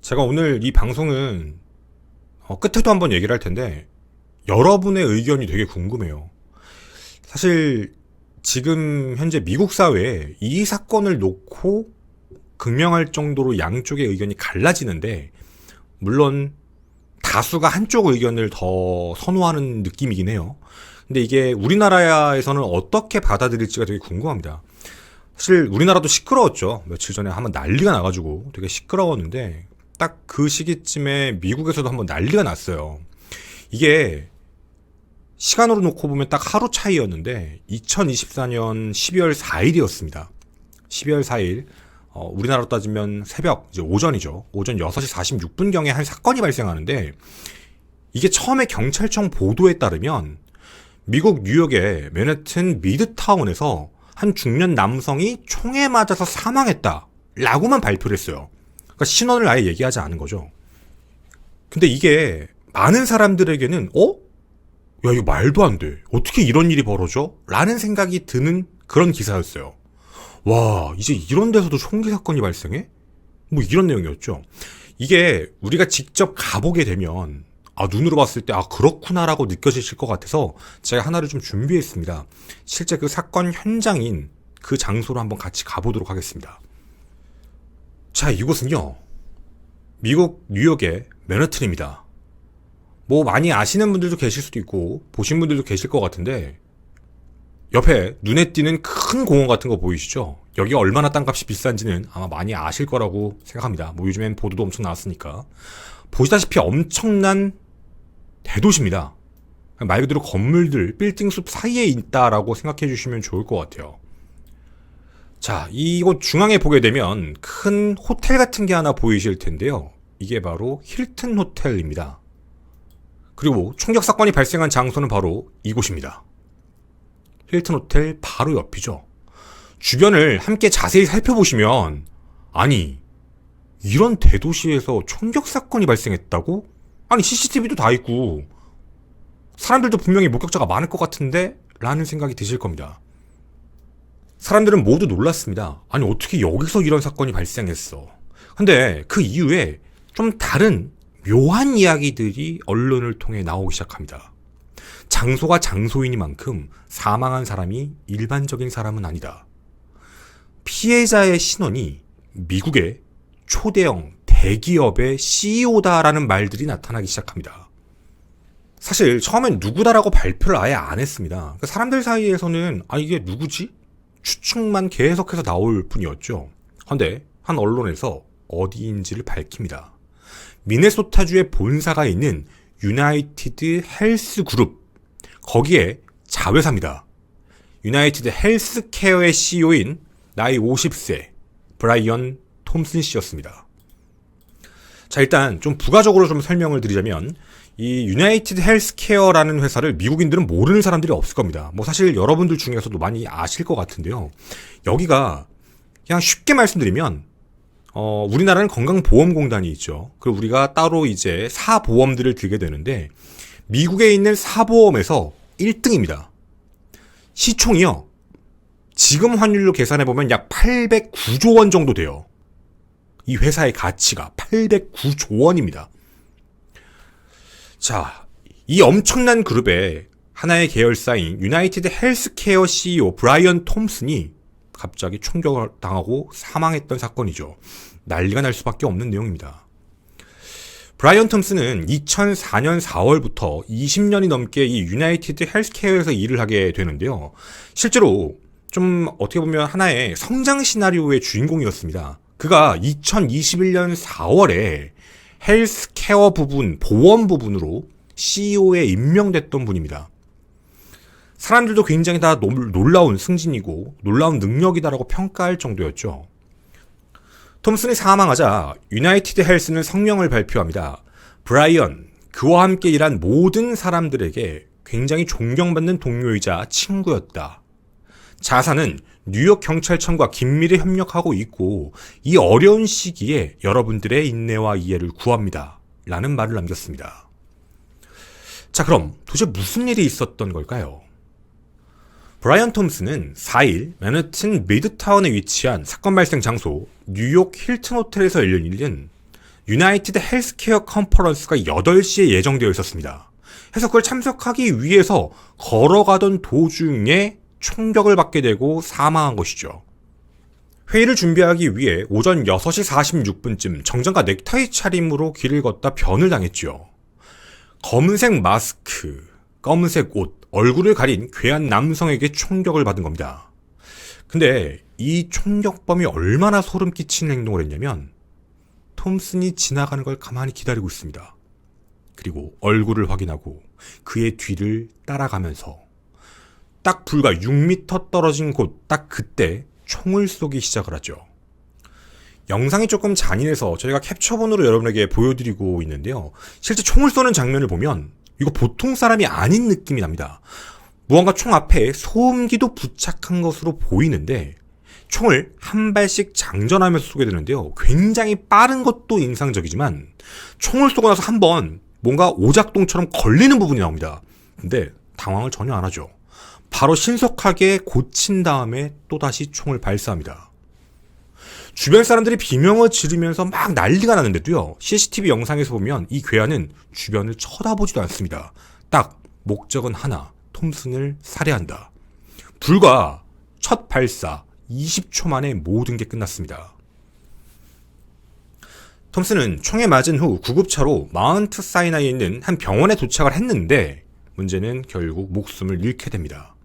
제가 오늘 이 방송은 끝에도 한번 얘기를 할 텐데 여러분의 의견이 되게 궁금해요. 사실 지금 현재 미국 사회에 이 사건을 놓고 극명할 정도로 양쪽의 의견이 갈라지는데, 물론 다수가 한쪽 의견을 더 선호하는 느낌이긴 해요. 근데 이게 우리나라에서는 어떻게 받아들일지가 되게 궁금합니다. 사실 우리나라도 시끄러웠죠. 며칠 전에 한번 난리가 나가지고 되게 시끄러웠는데, 딱 그 시기쯤에 미국에서도 한번 난리가 났어요. 이게 시간으로 놓고 보면 딱 하루 차이였는데 2024년 12월 4일이었습니다. 12월 4일 우리나라로 따지면 새벽 이제 오전이죠. 오전 6시 46분경에 한 사건이 발생하는데, 이게 처음에 경찰청 보도에 따르면 미국 뉴욕의 맨해튼 미드타운에서 한 중년 남성이 총에 맞아서 사망했다라고만 발표를 했어요. 그러니까 신원을 아예 얘기하지 않은 거죠. 근데 이게 많은 사람들에게는 야, 이거 말도 안 돼. 어떻게 이런 일이 벌어져? 라는 생각이 드는 그런 기사였어요. 와, 이제 이런 데서도 총기 사건이 발생해? 뭐 이런 내용이었죠. 이게 우리가 직접 가보게 되면 눈으로 봤을 때 그렇구나라고 느껴지실 것 같아서 제가 하나를 좀 준비했습니다. 실제 그 사건 현장인 그 장소로 한번 같이 가보도록 하겠습니다. 자, 이곳은요, 미국 뉴욕의 맨해튼입니다. 뭐 많이 아시는 분들도 계실 수도 있고 보신 분들도 계실 것 같은데, 옆에 눈에 띄는 큰 공원 같은 거 보이시죠? 여기가 얼마나 땅값이 비싼지는 아마 많이 아실 거라고 생각합니다. 뭐 요즘엔 보도도 엄청 나왔으니까. 보시다시피 엄청난 대도시입니다. 말 그대로 건물들, 빌딩 숲 사이에 있다라고 생각해 주시면 좋을 것 같아요. 자, 이곳 중앙에 보게 되면 큰 호텔 같은 게 하나 보이실 텐데요. 이게 바로 힐튼 호텔입니다. 그리고 총격 사건이 발생한 장소는 바로 이곳입니다. 힐튼 호텔 바로 옆이죠. 주변을 함께 자세히 살펴보시면, 아니, 이런 대도시에서 총격 사건이 발생했다고? 아니, CCTV도 다 있고 사람들도 분명히 목격자가 많을 것 같은데? 라는 생각이 드실 겁니다. 사람들은 모두 놀랐습니다. 아니, 어떻게 여기서 이런 사건이 발생했어? 근데 그 이후에 좀 다른 묘한 이야기들이 언론을 통해 나오기 시작합니다. 장소가 장소이니만큼 사망한 사람이 일반적인 사람은 아니다. 피해자의 신원이 미국의 초대형 대기업의 CEO다라는 말들이 나타나기 시작합니다. 사실 처음엔 누구다라고 발표를 아예 안 했습니다. 그러니까 사람들 사이에서는 이게 누구지? 추측만 계속해서 나올 뿐이었죠. 그런데 한 언론에서 어디인지를 밝힙니다. 미네소타주의 본사가 있는 유나이티드 헬스 그룹, 거기에 자회사입니다. 유나이티드 헬스케어의 CEO인 나이 50세 브라이언 톰슨 씨였습니다. 자, 일단 좀 부가적으로 좀 설명을 드리자면, 이 유나이티드 헬스케어라는 회사를 미국인들은 모르는 사람들이 없을 겁니다. 뭐 사실 여러분들 중에서도 많이 아실 것 같은데요. 여기가 그냥 쉽게 말씀드리면 우리나라는 건강보험공단이 있죠. 그리고 우리가 따로 이제 사보험들을 들게 되는데, 미국에 있는 사보험에서 1등입니다. 시총이요, 지금 환율로 계산해보면 약 809조 원 정도 돼요. 이 회사의 가치가 809조 원입니다. 자, 이 엄청난 그룹의 하나의 계열사인 유나이티드 헬스케어 CEO 브라이언 톰슨이 갑자기 총격을 당하고 사망했던 사건이죠. 난리가 날 수밖에 없는 내용입니다. 브라이언 톰슨은 2004년 4월부터 20년이 넘게 이 유나이티드 헬스케어에서 일을 하게 되는데요. 실제로 좀 어떻게 보면 하나의 성장 시나리오의 주인공이었습니다. 그가 2021년 4월에 헬스케어 부분, 보험 부분으로 CEO에 임명됐던 분입니다. 사람들도 굉장히 다 놀라운 승진이고 놀라운 능력이다라고 평가할 정도였죠. 톰슨이 사망하자 유나이티드 헬스는 성명을 발표합니다. 브라이언, 그와 함께 일한 모든 사람들에게 굉장히 존경받는 동료이자 친구였다. 자사는 뉴욕 경찰청과 긴밀히 협력하고 있고 이 어려운 시기에 여러분들의 인내와 이해를 구합니다. 라는 말을 남겼습니다. 자, 그럼 도대체 무슨 일이 있었던 걸까요? 브라이언 톰슨은 4일 맨해튼 미드타운에 위치한 사건 발생 장소 뉴욕 힐튼 호텔에서 열린 유나이티드 헬스케어 컨퍼런스가 8시에 예정되어 있었습니다. 그래서 그걸 참석하기 위해서 걸어가던 도중에 총격을 받게 되고 사망한 것이죠. 회의를 준비하기 위해 오전 6시 46분쯤 정장과 넥타이 차림으로 길을 걷다 변을 당했죠. 검은색 마스크, 검은색 옷, 얼굴을 가린 괴한 남성에게 총격을 받은 겁니다. 근데 이 총격범이 얼마나 소름 끼치는 행동을 했냐면 톰슨이 지나가는 걸 가만히 기다리고 있습니다. 그리고 얼굴을 확인하고 그의 뒤를 따라가면서 딱 불과 6m 떨어진 곳 딱 그때 총을 쏘기 시작을 하죠. 영상이 조금 잔인해서 저희가 캡처본으로 여러분에게 보여드리고 있는데요. 실제 총을 쏘는 장면을 보면 이거 보통 사람이 아닌 느낌이 납니다. 무언가 총 앞에 소음기도 부착한 것으로 보이는데 총을 한 발씩 장전하면서 쏘게 되는데요. 굉장히 빠른 것도 인상적이지만 총을 쏘고 나서 한번 뭔가 오작동처럼 걸리는 부분이 나옵니다. 근데 당황을 전혀 안 하죠. 바로 신속하게 고친 다음에 또다시 총을 발사합니다. 주변 사람들이 비명을 지르면서 막 난리가 나는데도요. CCTV 영상에서 보면 이 괴한은 주변을 쳐다보지도 않습니다. 딱 목적은 하나, 톰슨을 살해한다. 불과 첫 발사 20초 만에 모든 게 끝났습니다. 톰슨은 총에 맞은 후 구급차로 마운트 사이나이에 있는 한 병원에 도착을 했는데 문제는 결국 목숨을 잃게 됩니다.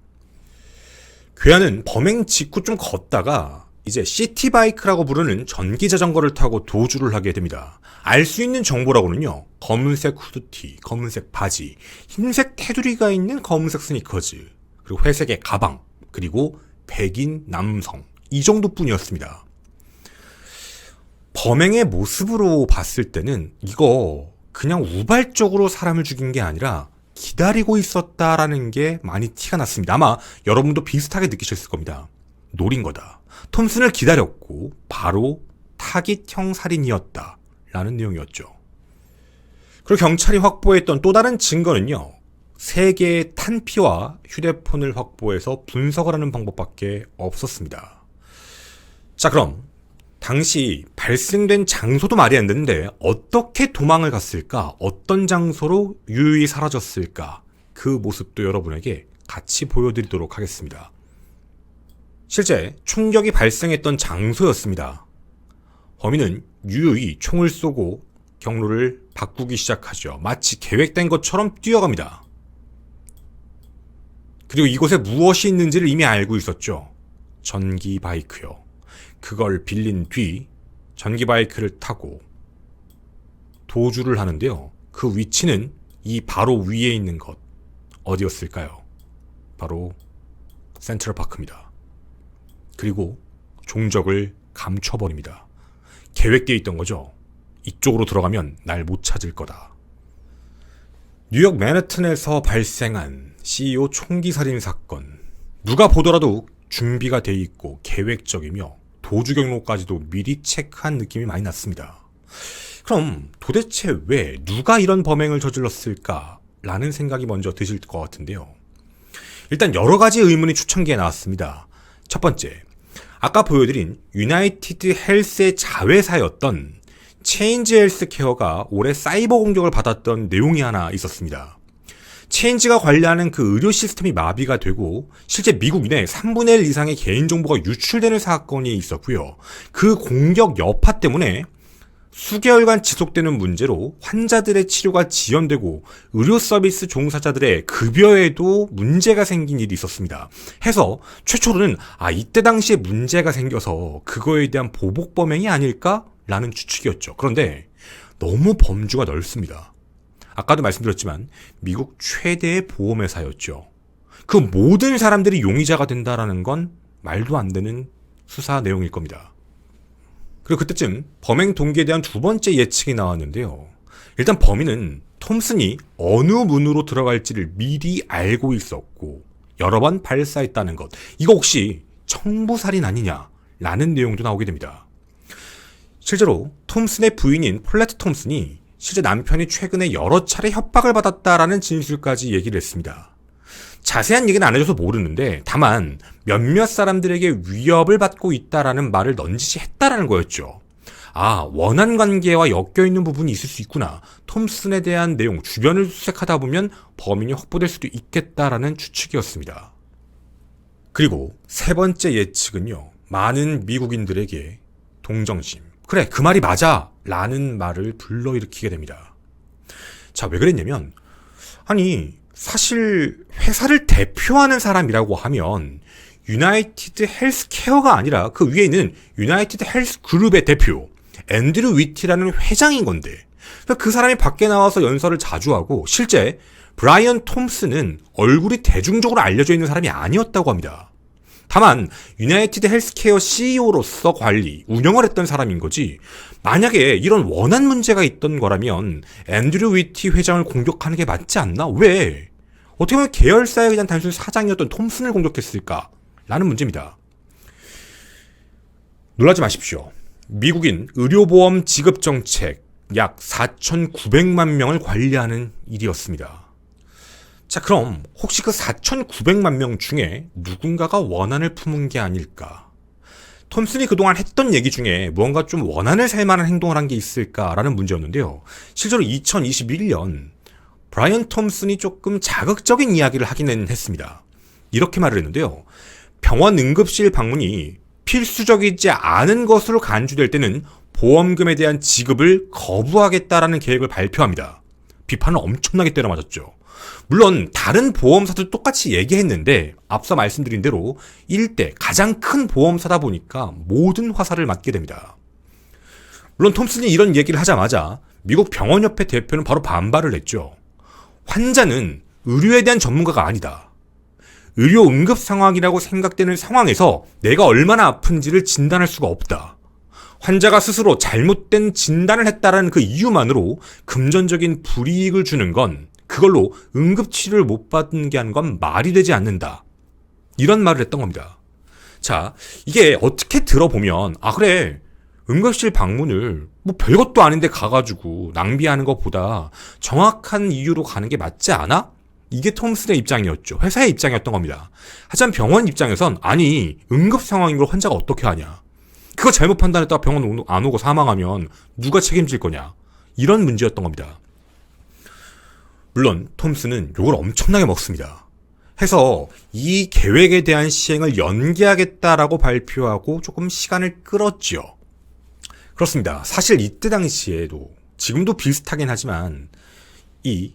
괴한은 범행 직후 좀 걷다가 이제 시티바이크라고 부르는 전기자전거를 타고 도주를 하게 됩니다. 알 수 있는 정보라고는요. 검은색 후드티, 검은색 바지, 흰색 테두리가 있는 검은색 스니커즈, 그리고 회색의 가방, 그리고 백인 남성, 이 정도뿐이었습니다. 범행의 모습으로 봤을 때는 이거 그냥 우발적으로 사람을 죽인 게 아니라 기다리고 있었다라는 게 많이 티가 났습니다. 아마 여러분도 비슷하게 느끼셨을 겁니다. 노린 거다. 톰슨을 기다렸고 바로 타깃형 살인이었다 라는 내용이었죠. 그리고 경찰이 확보했던 또 다른 증거는요. 3개의 탄피와 휴대폰을 확보해서 분석을 하는 방법밖에 없었습니다. 자, 그럼 당시 발생된 장소도 말이 안 되는데 어떻게 도망을 갔을까? 어떤 장소로 유유히 사라졌을까? 그 모습도 여러분에게 같이 보여드리도록 하겠습니다. 실제 총격이 발생했던 장소였습니다. 범인은 유유히 총을 쏘고 경로를 바꾸기 시작하죠. 마치 계획된 것처럼 뛰어갑니다. 그리고 이곳에 무엇이 있는지를 이미 알고 있었죠. 전기 바이크요. 그걸 빌린 뒤 전기 바이크를 타고 도주를 하는데요. 그 위치는 이 바로 위에 있는 것 어디였을까요? 바로 센트럴파크입니다. 그리고 종적을 감춰버립니다. 계획되어 있던 거죠. 이쪽으로 들어가면 날 못 찾을 거다. 뉴욕 맨해튼에서 발생한 CEO 총기 살인 사건. 누가 보더라도 준비가 돼 있고 계획적이며 도주 경로까지도 미리 체크한 느낌이 많이 났습니다. 그럼 도대체 왜 누가 이런 범행을 저질렀을까? 라는 생각이 먼저 드실 것 같은데요. 일단 여러 가지 의문이 초창기에 나왔습니다. 첫 번째, 아까 보여드린 유나이티드 헬스의 자회사였던 체인지 헬스케어가 올해 사이버 공격을 받았던 내용이 하나 있었습니다. 체인지가 관리하는 그 의료 시스템이 마비가 되고 실제 미국 내 3분의 1 이상의 개인정보가 유출되는 사건이 있었고요. 그 공격 여파 때문에 수개월간 지속되는 문제로 환자들의 치료가 지연되고 의료 서비스 종사자들의 급여에도 문제가 생긴 일이 있었습니다. 해서 최초로는 이때 당시에 문제가 생겨서 그거에 대한 보복 범행이 아닐까라는 추측이었죠. 그런데 너무 범주가 넓습니다. 아까도 말씀드렸지만 미국 최대의 보험회사였죠. 그 모든 사람들이 용의자가 된다라는 건 말도 안 되는 수사 내용일 겁니다. 그리고 그때쯤 범행 동기에 대한 두 번째 예측이 나왔는데요. 일단 범인은 톰슨이 어느 문으로 들어갈지를 미리 알고 있었고 여러 번 발사했다는 것. 이거 혹시 청부살인 아니냐라는 내용도 나오게 됩니다. 실제로 톰슨의 부인인 폴레트 톰슨이 실제 남편이 최근에 여러 차례 협박을 받았다라는 진술까지 얘기를 했습니다. 자세한 얘기는 안 해줘서 모르는데 다만 몇몇 사람들에게 위협을 받고 있다라는 말을 넌지시 했다라는 거였죠. 원한 관계와 엮여있는 부분이 있을 수 있구나. 톰슨에 대한 내용, 주변을 수색하다 보면 범인이 확보될 수도 있겠다라는 추측이었습니다. 그리고 세 번째 예측은요. 많은 미국인들에게 동정심, 그래 그 말이 맞아 라는 말을 불러일으키게 됩니다. 자, 왜 그랬냐면 사실 회사를 대표하는 사람이라고 하면 유나이티드 헬스케어가 아니라 그 위에 있는 유나이티드 헬스 그룹의 대표 앤드류 위티라는 회장인 건데, 그 사람이 밖에 나와서 연설을 자주 하고 실제 브라이언 톰슨은 얼굴이 대중적으로 알려져 있는 사람이 아니었다고 합니다. 다만 유나이티드 헬스케어 CEO로서 관리, 운영을 했던 사람인 거지, 만약에 이런 원한 문제가 있던 거라면 앤드류 위티 회장을 공격하는 게 맞지 않나? 왜? 어떻게 보면 계열사의 그냥 단순 사장이었던 톰슨을 공격했을까? 라는 문제입니다. 놀라지 마십시오. 미국인 의료보험 지급정책 약 4,900만 명을 관리하는 일이었습니다. 자, 그럼 혹시 그 4,900만 명 중에 누군가가 원한을 품은 게 아닐까? 톰슨이 그동안 했던 얘기 중에 무언가 좀 원한을 살 만한 행동을 한 게 있을까라는 문제였는데요. 실제로 2021년 브라이언 톰슨이 조금 자극적인 이야기를 하기는 했습니다. 이렇게 말을 했는데요. 병원 응급실 방문이 필수적이지 않은 것으로 간주될 때는 보험금에 대한 지급을 거부하겠다라는 계획을 발표합니다. 비판을 엄청나게 때려맞았죠. 물론 다른 보험사도 똑같이 얘기했는데 앞서 말씀드린 대로 일대 가장 큰 보험사다 보니까 모든 화살을 맞게 됩니다. 물론 톰슨이 이런 얘기를 하자마자 미국 병원협회 대표는 바로 반발을 했죠. 환자는 의료에 대한 전문가가 아니다. 의료 응급 상황이라고 생각되는 상황에서 내가 얼마나 아픈지를 진단할 수가 없다. 환자가 스스로 잘못된 진단을 했다라는 그 이유만으로 금전적인 불이익을 주는 건, 그걸로 응급치료를 못 받는 게 한 건 말이 되지 않는다. 이런 말을 했던 겁니다. 자, 이게 어떻게 들어보면 그래, 응급실 방문을 별것도 아닌데 가가지고 낭비하는 것보다 정확한 이유로 가는 게 맞지 않아? 이게 톰슨의 입장이었죠. 회사의 입장이었던 겁니다. 하지만 병원 입장에선 응급 상황인 걸 환자가 어떻게 하냐. 그거 잘못 판단했다가 병원 안 오고 사망하면 누가 책임질 거냐. 이런 문제였던 겁니다. 물론 톰슨은 욕을 엄청나게 먹습니다. 해서 이 계획에 대한 시행을 연기하겠다라고 발표하고 조금 시간을 끌었죠. 그렇습니다. 사실 이때 당시에도, 지금도 비슷하긴 하지만 이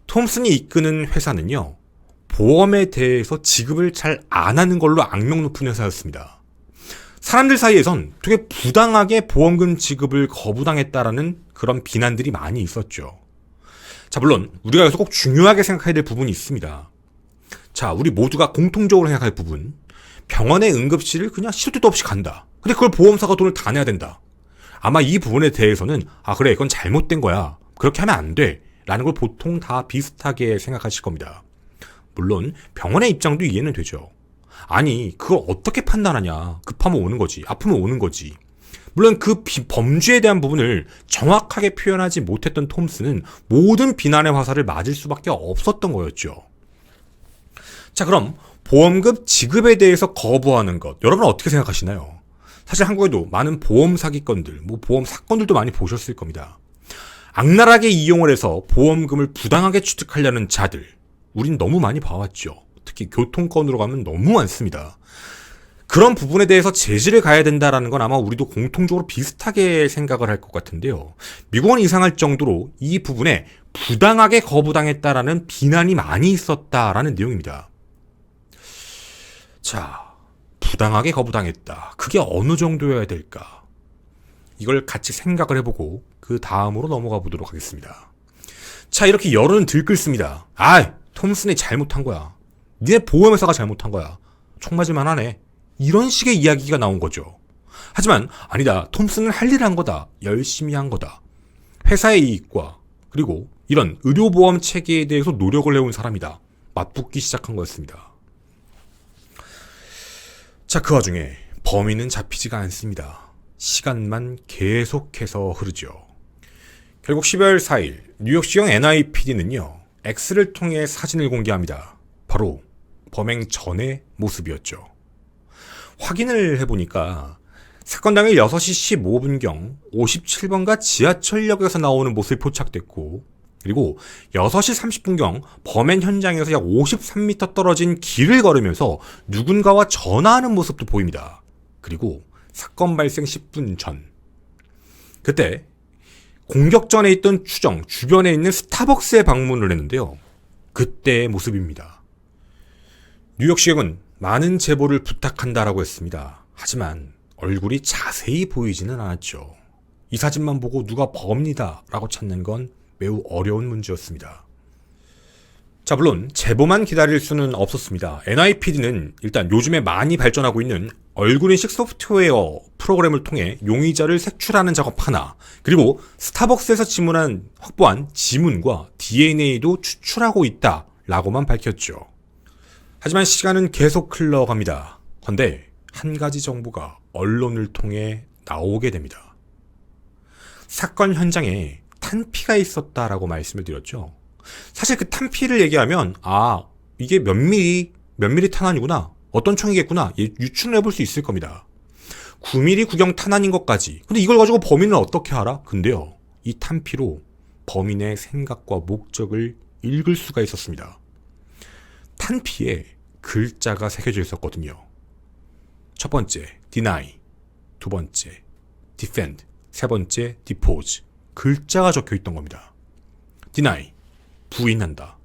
톰슨이 이끄는 회사는요, 보험에 대해서 지급을 잘 안 하는 걸로 악명 높은 회사였습니다. 사람들 사이에선 되게 부당하게 보험금 지급을 거부당했다라는 그런 비난들이 많이 있었죠. 자, 물론 우리가 여기서 꼭 중요하게 생각해야 될 부분이 있습니다. 자, 우리 모두가 공통적으로 생각할 부분, 병원의 응급실을 그냥 시도 때도 없이 간다. 근데 그걸 보험사가 돈을 다 내야 된다. 아마 이 부분에 대해서는 그래, 이건 잘못된 거야, 그렇게 하면 안 돼 라는 걸 보통 다 비슷하게 생각하실 겁니다. 물론 병원의 입장도 이해는 되죠. 그걸 어떻게 판단하냐. 급하면 오는 거지, 아프면 오는 거지. 물론 그 범죄에 대한 부분을 정확하게 표현하지 못했던 톰슨은 모든 비난의 화살을 맞을 수밖에 없었던 거였죠. 자, 그럼 보험금 지급에 대해서 거부하는 것, 여러분은 어떻게 생각하시나요? 사실 한국에도 많은 보험 사기건들, 보험 사건들도 많이 보셨을 겁니다. 악랄하게 이용을 해서 보험금을 부당하게 취득하려는 자들, 우린 너무 많이 봐왔죠. 특히 교통건으로 가면 너무 많습니다. 그런 부분에 대해서 제지를 가야 된다라는 건 아마 우리도 공통적으로 비슷하게 생각을 할 것 같은데요. 미국은 이상할 정도로 이 부분에 부당하게 거부당했다라는 비난이 많이 있었다라는 내용입니다. 자, 부당하게 거부당했다. 그게 어느 정도여야 될까? 이걸 같이 생각을 해보고 그 다음으로 넘어가 보도록 하겠습니다. 자, 이렇게 여론은 들끓습니다. 톰슨이 잘못한 거야. 니네 보험회사가 잘못한 거야. 총 맞을만 하네. 이런 식의 이야기가 나온 거죠. 하지만 아니다. 톰슨은 할 일을 한 거다. 열심히 한 거다. 회사의 이익과 그리고 이런 의료보험 체계에 대해서 노력을 해온 사람이다. 맞붙기 시작한 거였습니다. 자, 그 와중에 범인은 잡히지가 않습니다. 시간만 계속해서 흐르죠. 결국 12월 4일 뉴욕시형 NYPD는요, X를 통해 사진을 공개합니다. 바로 범행 전의 모습이었죠. 확인을 해보니까 사건 당일 6시 15분경 57번가 지하철역에서 나오는 모습이 포착됐고, 그리고 6시 30분경 범행 현장에서 약 53m 떨어진 길을 걸으면서 누군가와 전화하는 모습도 보입니다. 그리고 사건 발생 10분 전, 그때 공격 전에 있던 추정 주변에 있는 스타벅스에 방문을 했는데요. 그때의 모습입니다. 뉴욕시경은 많은 제보를 부탁한다라고 했습니다. 하지만 얼굴이 자세히 보이지는 않았죠. 이 사진만 보고 누가 범인이다 라고 찾는 건 매우 어려운 문제였습니다. 자, 물론 제보만 기다릴 수는 없었습니다. NYPD는 일단 요즘에 많이 발전하고 있는 얼굴인식 소프트웨어 프로그램을 통해 용의자를 색출하는 작업 하나, 그리고 스타벅스에서 확보한 지문과 DNA도 추출하고 있다라고만 밝혔죠. 하지만 시간은 계속 흘러갑니다. 그런데 한 가지 정보가 언론을 통해 나오게 됩니다. 사건 현장에 탄피가 있었다라고 말씀을 드렸죠. 사실 그 탄피를 얘기하면 이게 몇 미리 탄환이구나, 어떤 총이겠구나 유추를 해볼 수 있을 겁니다. 9mm 구경 탄환인 것까지. 근데 이걸 가지고 범인은 어떻게 알아? 근데요, 이 탄피로 범인의 생각과 목적을 읽을 수가 있었습니다. 탄피에 글자가 새겨져 있었거든요. 첫 번째 deny, 두 번째 defend, 세 번째 depose. 글자가 적혀 있던 겁니다. deny, 부인한다.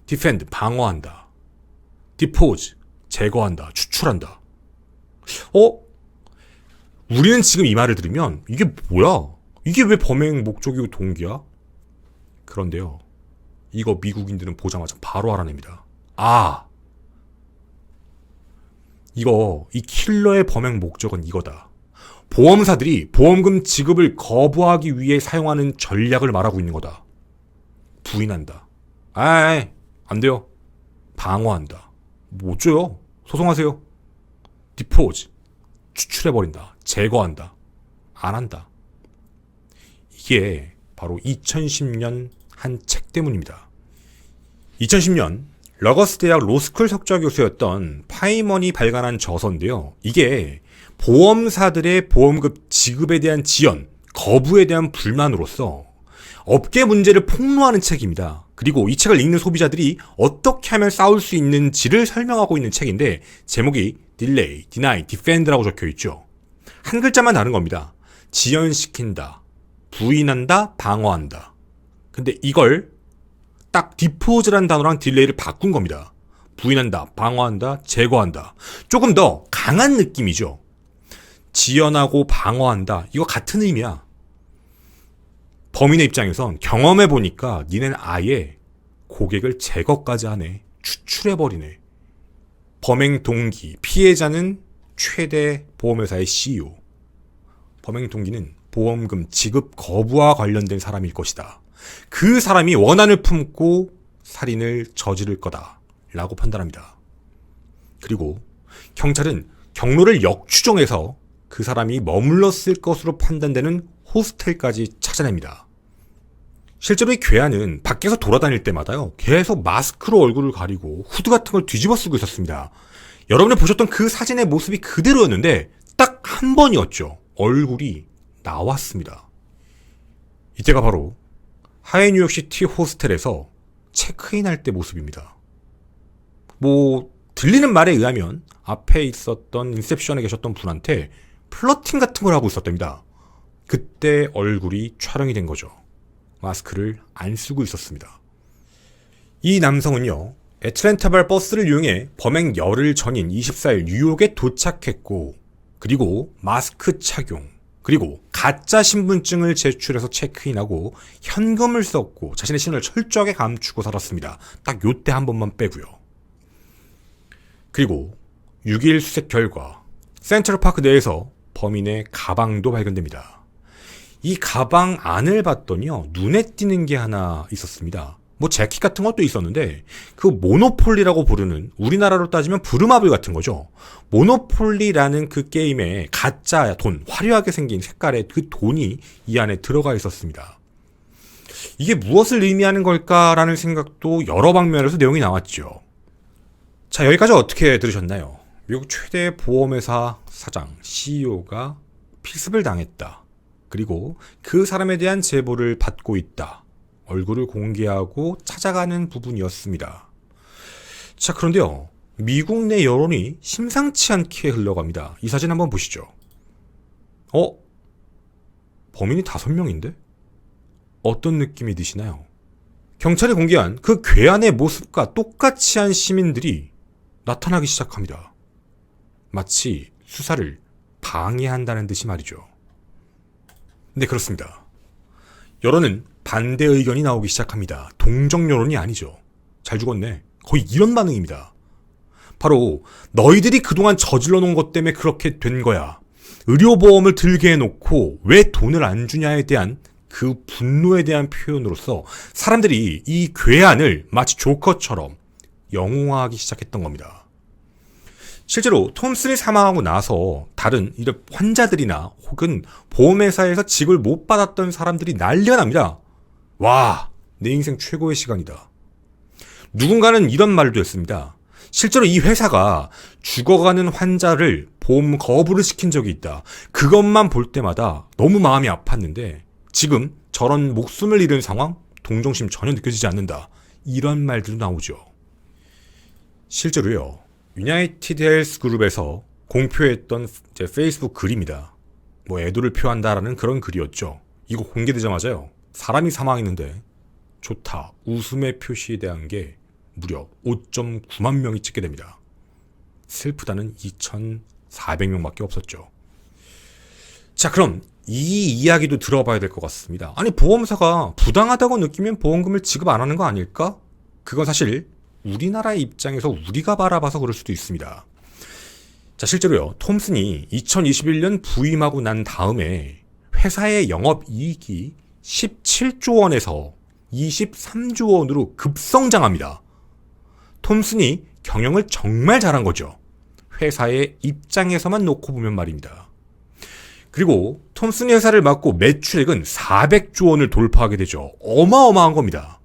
defend, 방어한다. depose, 제거한다, 추출한다. 우리는 지금 이 말을 들으면 이게 뭐야? 이게 왜 범행 목적이고 동기야? 그런데요, 이거 미국인들은 보자마자 바로 알아냅니다. 이 킬러의 범행 목적은 이거다. 보험사들이 보험금 지급을 거부하기 위해 사용하는 전략을 말하고 있는 거다. 부인한다. 안 돼요. 방어한다. 뭐 어쩌요? 소송하세요. 디포즈, 추출해버린다. 제거한다. 안 한다. 이게 바로 2010년 한 책 때문입니다. 2010년 러거스 대학 로스쿨 석좌 교수였던 파이먼이 발간한 저서인데요. 이게 보험사들의 보험금 지급에 대한 지연, 거부에 대한 불만으로서 업계 문제를 폭로하는 책입니다. 그리고 이 책을 읽는 소비자들이 어떻게 하면 싸울 수 있는지를 설명하고 있는 책인데, 제목이 delay, deny, defend라고 적혀있죠. 한 글자만 다른 겁니다. 지연시킨다, 부인한다, 방어한다. 근데 이걸 딱 디포즈라는 단어랑 딜레이를 바꾼 겁니다. 부인한다, 방어한다, 제거한다. 조금 더 강한 느낌이죠. 지연하고 방어한다, 이거 같은 의미야. 범인의 입장에선 경험해보니까 니넨 아예 고객을 제거까지 하네. 추출해버리네. 범행 동기, 피해자는 최대 보험회사의 CEO. 범행 동기는 보험금 지급 거부와 관련된 사람일 것이다. 그 사람이 원한을 품고 살인을 저지를 거다 라고 판단합니다. 그리고 경찰은 경로를 역추정해서 그 사람이 머물렀을 것으로 판단되는 호스텔까지 찾아냅니다. 실제로 이 괴한은 밖에서 돌아다닐 때마다요, 계속 마스크로 얼굴을 가리고 후드 같은 걸 뒤집어 쓰고 있었습니다. 여러분이 보셨던 그 사진의 모습이 그대로였는데 딱 한 번이었죠. 얼굴이 나왔습니다. 이때가 바로 하이 뉴욕시티 호스텔에서 체크인할 때 모습입니다. 들리는 말에 의하면 앞에 있었던 인셉션에 계셨던 분한테 플러팅 같은 걸 하고 있었답니다. 그때 얼굴이 촬영이 된 거죠. 마스크를 안 쓰고 있었습니다. 이 남성은요, 애틀랜타발 버스를 이용해 범행 열흘 전인 24일 뉴욕에 도착했고, 그리고 마스크 착용, 그리고 가짜 신분증을 제출해서 체크인하고 현금을 썼고 자신의 신원을 철저하게 감추고 살았습니다. 딱 요때 한 번만 빼고요. 그리고 6일 수색 결과 센트럴파크 내에서 범인의 가방도 발견됩니다. 이 가방 안을 봤더니요, 눈에 띄는 게 하나 있었습니다. 재킷 같은 것도 있었는데, 그 모노폴리라고 부르는, 우리나라로 따지면 부루마블 같은 거죠. 모노폴리라는 그 게임의 가짜 돈, 화려하게 생긴 색깔의 그 돈이 이 안에 들어가 있었습니다. 이게 무엇을 의미하는 걸까라는 생각도 여러 방면에서 내용이 나왔죠. 자, 여기까지 어떻게 들으셨나요? 미국 최대 보험회사 사장, CEO가 필습을 당했다. 그리고 그 사람에 대한 제보를 받고 있다. 얼굴을 공개하고 찾아가는 부분이었습니다. 자, 그런데요. 미국 내 여론이 심상치 않게 흘러갑니다. 이 사진 한번 보시죠. 범인이 5명인데? 어떤 느낌이 드시나요? 경찰이 공개한 그 괴한의 모습과 똑같이 한 시민들이 나타나기 시작합니다. 마치 수사를 방해한다는 듯이 말이죠. 네, 그렇습니다. 여론은 반대 의견이 나오기 시작합니다. 동정 여론이 아니죠. 잘 죽었네. 거의 이런 반응입니다. 바로 너희들이 그동안 저질러 놓은 것 때문에 그렇게 된 거야. 의료보험을 들게 해놓고 왜 돈을 안 주냐에 대한 그 분노에 대한 표현으로서 사람들이 이 괴한을 마치 조커처럼 영웅화하기 시작했던 겁니다. 실제로 톰슨이 사망하고 나서 다른 이런 환자들이나 혹은 보험회사에서 직을 못 받았던 사람들이 난리가 납니다. 와, 내 인생 최고의 시간이다. 누군가는 이런 말도 했습니다. 실제로 이 회사가 죽어가는 환자를 보험 거부를 시킨 적이 있다. 그것만 볼 때마다 너무 마음이 아팠는데 지금 저런 목숨을 잃은 상황? 동정심 전혀 느껴지지 않는다. 이런 말들도 나오죠. 실제로요. 유나이티드 헬스 그룹에서 공표했던 페이스북 글입니다. 애도를 표한다라는 그런 글이었죠. 이거 공개되자마자요. 사람이 사망했는데 좋다, 웃음의 표시에 대한 게 무려 5.9만 명이 찍게 됩니다. 슬프다는 2,400명밖에 없었죠. 자, 그럼 이 이야기도 들어봐야 될 것 같습니다. 아니, 보험사가 부당하다고 느끼면 보험금을 지급 안 하는 거 아닐까? 그건 사실 우리나라의 입장에서 우리가 바라봐서 그럴 수도 있습니다. 자, 실제로요. 톰슨이 2021년 부임하고 난 다음에 회사의 영업이익이 17조 원에서 23조 원으로 급성장합니다. 톰슨이 경영을 정말 잘한 거죠. 회사의 입장에서만 놓고 보면 말입니다. 그리고 톰슨이 회사를 맡고 매출액은 400조 원을 돌파하게 되죠. 어마어마한 겁니다.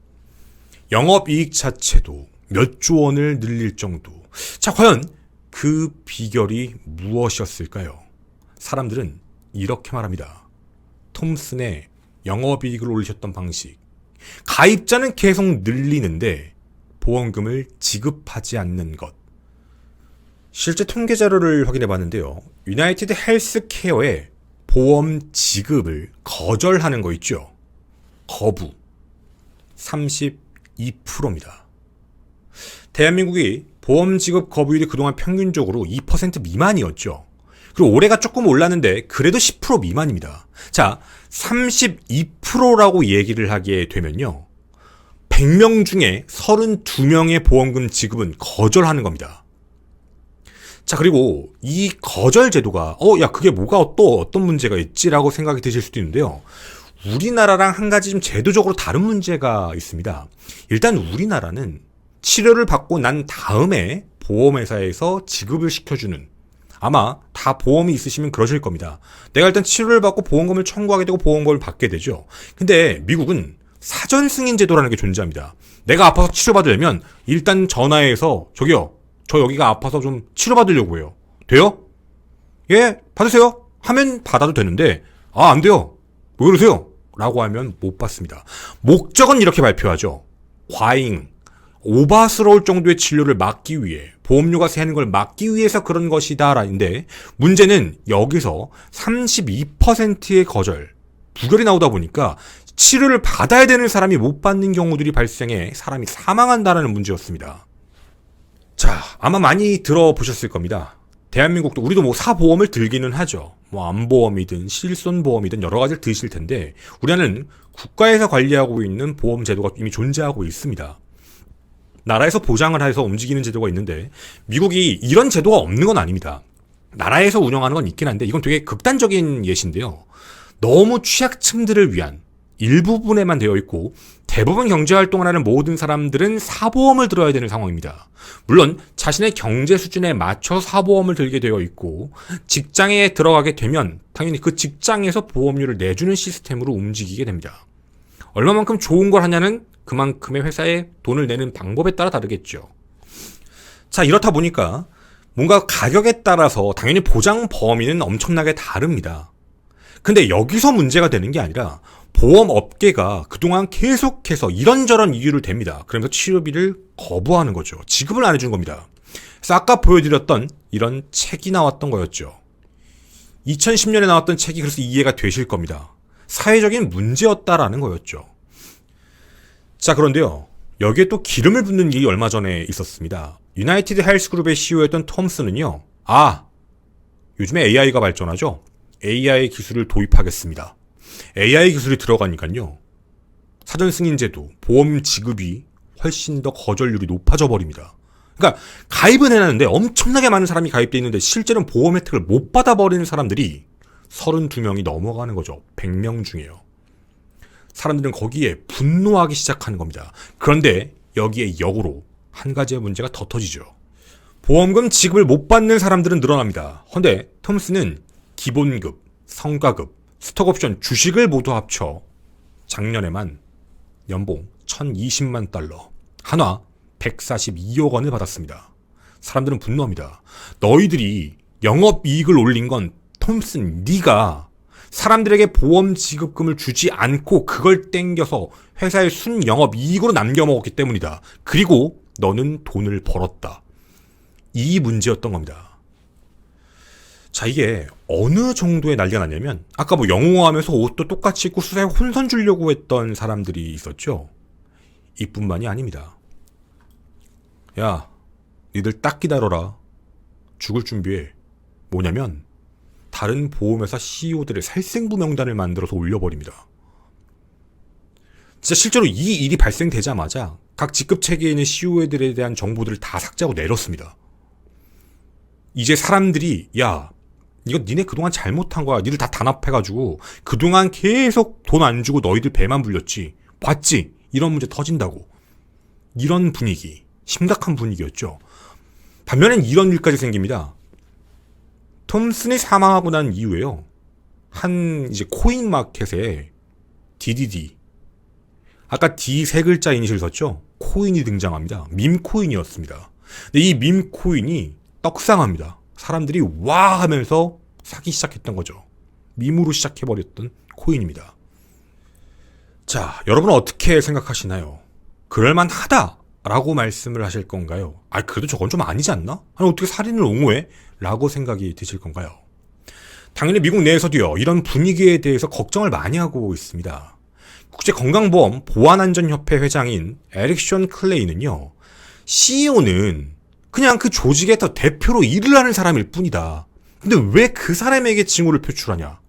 영업이익 자체도 몇 조 원을 늘릴 정도. 자, 과연 그 비결이 무엇이었을까요? 사람들은 이렇게 말합니다. 톰슨의 영업이익을 올리셨던 방식. 가입자는 계속 늘리는데 보험금을 지급하지 않는 것. 실제 통계 자료를 확인해 봤는데요. 유나이티드 헬스케어의 보험 지급을 거절하는 거 있죠. 거부. 32%입니다. 대한민국이 보험 지급 거부율이 그동안 평균적으로 2% 미만이었죠. 그리고 올해가 조금 올랐는데 그래도 10% 미만입니다. 자, 32%라고 얘기를 하게 되면요. 100명 중에 32명의 보험금 지급은 거절하는 겁니다. 자, 그리고 이 거절 제도가 야, 그게 뭐가 또 어떤 문제가 있지라고 생각이 드실 수도 있는데요. 우리나라랑 한 가지 좀 제도적으로 다른 문제가 있습니다. 일단 우리나라는 치료를 받고 난 다음에 보험회사에서 지급을 시켜주는, 아마 다 보험이 있으시면 그러실 겁니다. 내가 일단 치료를 받고 보험금을 청구하게 되고 보험금을 받게 되죠. 근데 미국은 사전 승인 제도라는 게 존재합니다. 내가 아파서 치료받으려면 일단 전화해서 저기요, 저 여기가 아파서 좀 치료받으려고 해요. 돼요? 예, 받으세요. 하면 받아도 되는데 안 돼요. 왜 그러세요? 라고 하면 못 받습니다. 목적은 이렇게 발표하죠. 과잉, 오바스러울 정도의 치료를 막기 위해, 보험료가 세는 걸 막기 위해서 그런 것이다 라는데, 문제는 여기서 32%의 거절, 부결이 나오다 보니까 치료를 받아야 되는 사람이 못 받는 경우들이 발생해 사람이 사망한다는 문제였습니다. 자, 아마 많이 들어보셨을 겁니다. 대한민국도, 우리도 사보험을 들기는 하죠. 암보험이든 실손보험이든 여러 가지를 드실 텐데, 우리는 국가에서 관리하고 있는 보험 제도가 이미 존재하고 있습니다. 나라에서 보장을 해서 움직이는 제도가 있는데, 미국이 이런 제도가 없는 건 아닙니다. 나라에서 운영하는 건 있긴 한데, 이건 되게 극단적인 예시인데요. 너무 취약층들을 위한 일부분에만 되어 있고, 대부분 경제활동을 하는 모든 사람들은 사보험을 들어야 되는 상황입니다. 물론 자신의 경제 수준에 맞춰 사보험을 들게 되어 있고, 직장에 들어가게 되면 당연히 그 직장에서 보험료를 내주는 시스템으로 움직이게 됩니다. 얼마만큼 좋은 걸 하냐는 그만큼의 회사에 돈을 내는 방법에 따라 다르겠죠. 자, 이렇다 보니까 뭔가 가격에 따라서 당연히 보장 범위는 엄청나게 다릅니다. 근데 여기서 문제가 되는 게 아니라 보험업계가 그동안 계속해서 이런저런 이유를 댑니다. 그러면서 치료비를 거부하는 거죠. 지급을 안 해준 겁니다. 그래서 아까 보여드렸던 이런 책이 나왔던 거였죠. 2010년에 나왔던 책이 그래서 이해가 되실 겁니다. 사회적인 문제였다라는 거였죠. 자, 그런데요. 여기에 또 기름을 붓는 일이 얼마 전에 있었습니다. 유나이티드 헬스그룹의 CEO였던 톰슨은요. 요즘에 AI가 발전하죠. AI 기술을 도입하겠습니다. AI 기술이 들어가니까요. 사전 승인 제도, 보험 지급이 훨씬 더 거절률이 높아져 버립니다. 그러니까 가입은 해놨는데 엄청나게 많은 사람이 가입돼 있는데 실제로는 보험 혜택을 못 받아버리는 사람들이 32명이 넘어가는 거죠. 100명 중에요. 사람들은 거기에 분노하기 시작하는 겁니다. 그런데 여기에 역으로 한 가지의 문제가 더 터지죠. 보험금 지급을 못 받는 사람들은 늘어납니다. 그런데 톰슨은 기본급, 성과급, 스톡옵션, 주식을 모두 합쳐 작년에만 연봉 1020만 달러, 한화 142억 원을 받았습니다. 사람들은 분노합니다. 너희들이 영업이익을 올린 건 톰슨, 네가 사람들에게 보험 지급금을 주지 않고 그걸 땡겨서 회사의 순영업이익으로 남겨먹었기 때문이다. 그리고 너는 돈을 벌었다. 이 문제였던 겁니다. 자, 이게 어느 정도의 난리가 났냐면 아까 영웅하면서 옷도 똑같이 입고 수사에 혼선 주려고 했던 사람들이 있었죠. 이뿐만이 아닙니다. 야, 니들 딱 기다려라. 죽을 준비해. 뭐냐면 다른 보험회사 CEO들의 살생부 명단을 만들어서 올려버립니다. 진짜 실제로 이 일이 발생되자마자 각 직급체계에 있는 CEO들에 대한 정보들을 다 삭제하고 내렸습니다. 이제 사람들이 야, 이거 니네 그동안 잘못한 거야. 니들 다 단합해가지고 그동안 계속 돈 안 주고 너희들 배만 불렸지. 봤지? 이런 문제 터진다고. 이런 분위기. 심각한 분위기였죠. 반면엔 이런 일까지 생깁니다. 톰슨이 사망하고 난 이후에요. 이제 코인 마켓에 DDD. 아까 D 세 글자 이니셜 썼죠? 코인이 등장합니다. 밈코인이었습니다. 근데 이 밈코인이 떡상합니다. 사람들이 와 하면서 사기 시작했던 거죠. 밈으로 시작해버렸던 코인입니다. 자, 여러분은 어떻게 생각하시나요? 그럴만하다 라고 말씀을 하실 건가요? 그래도 저건 좀 아니지 않나? 아니, 어떻게 살인을 옹호해? 라고 생각이 드실 건가요? 당연히 미국 내에서도요, 이런 분위기에 대해서 걱정을 많이 하고 있습니다. 국제건강보험 보안안전협회 회장인 에릭 션 클레이는요, CEO는 그냥 그 조직의 더 대표로 일을 하는 사람일 뿐이다. 근데 왜 그 사람에게 징후를 표출하냐?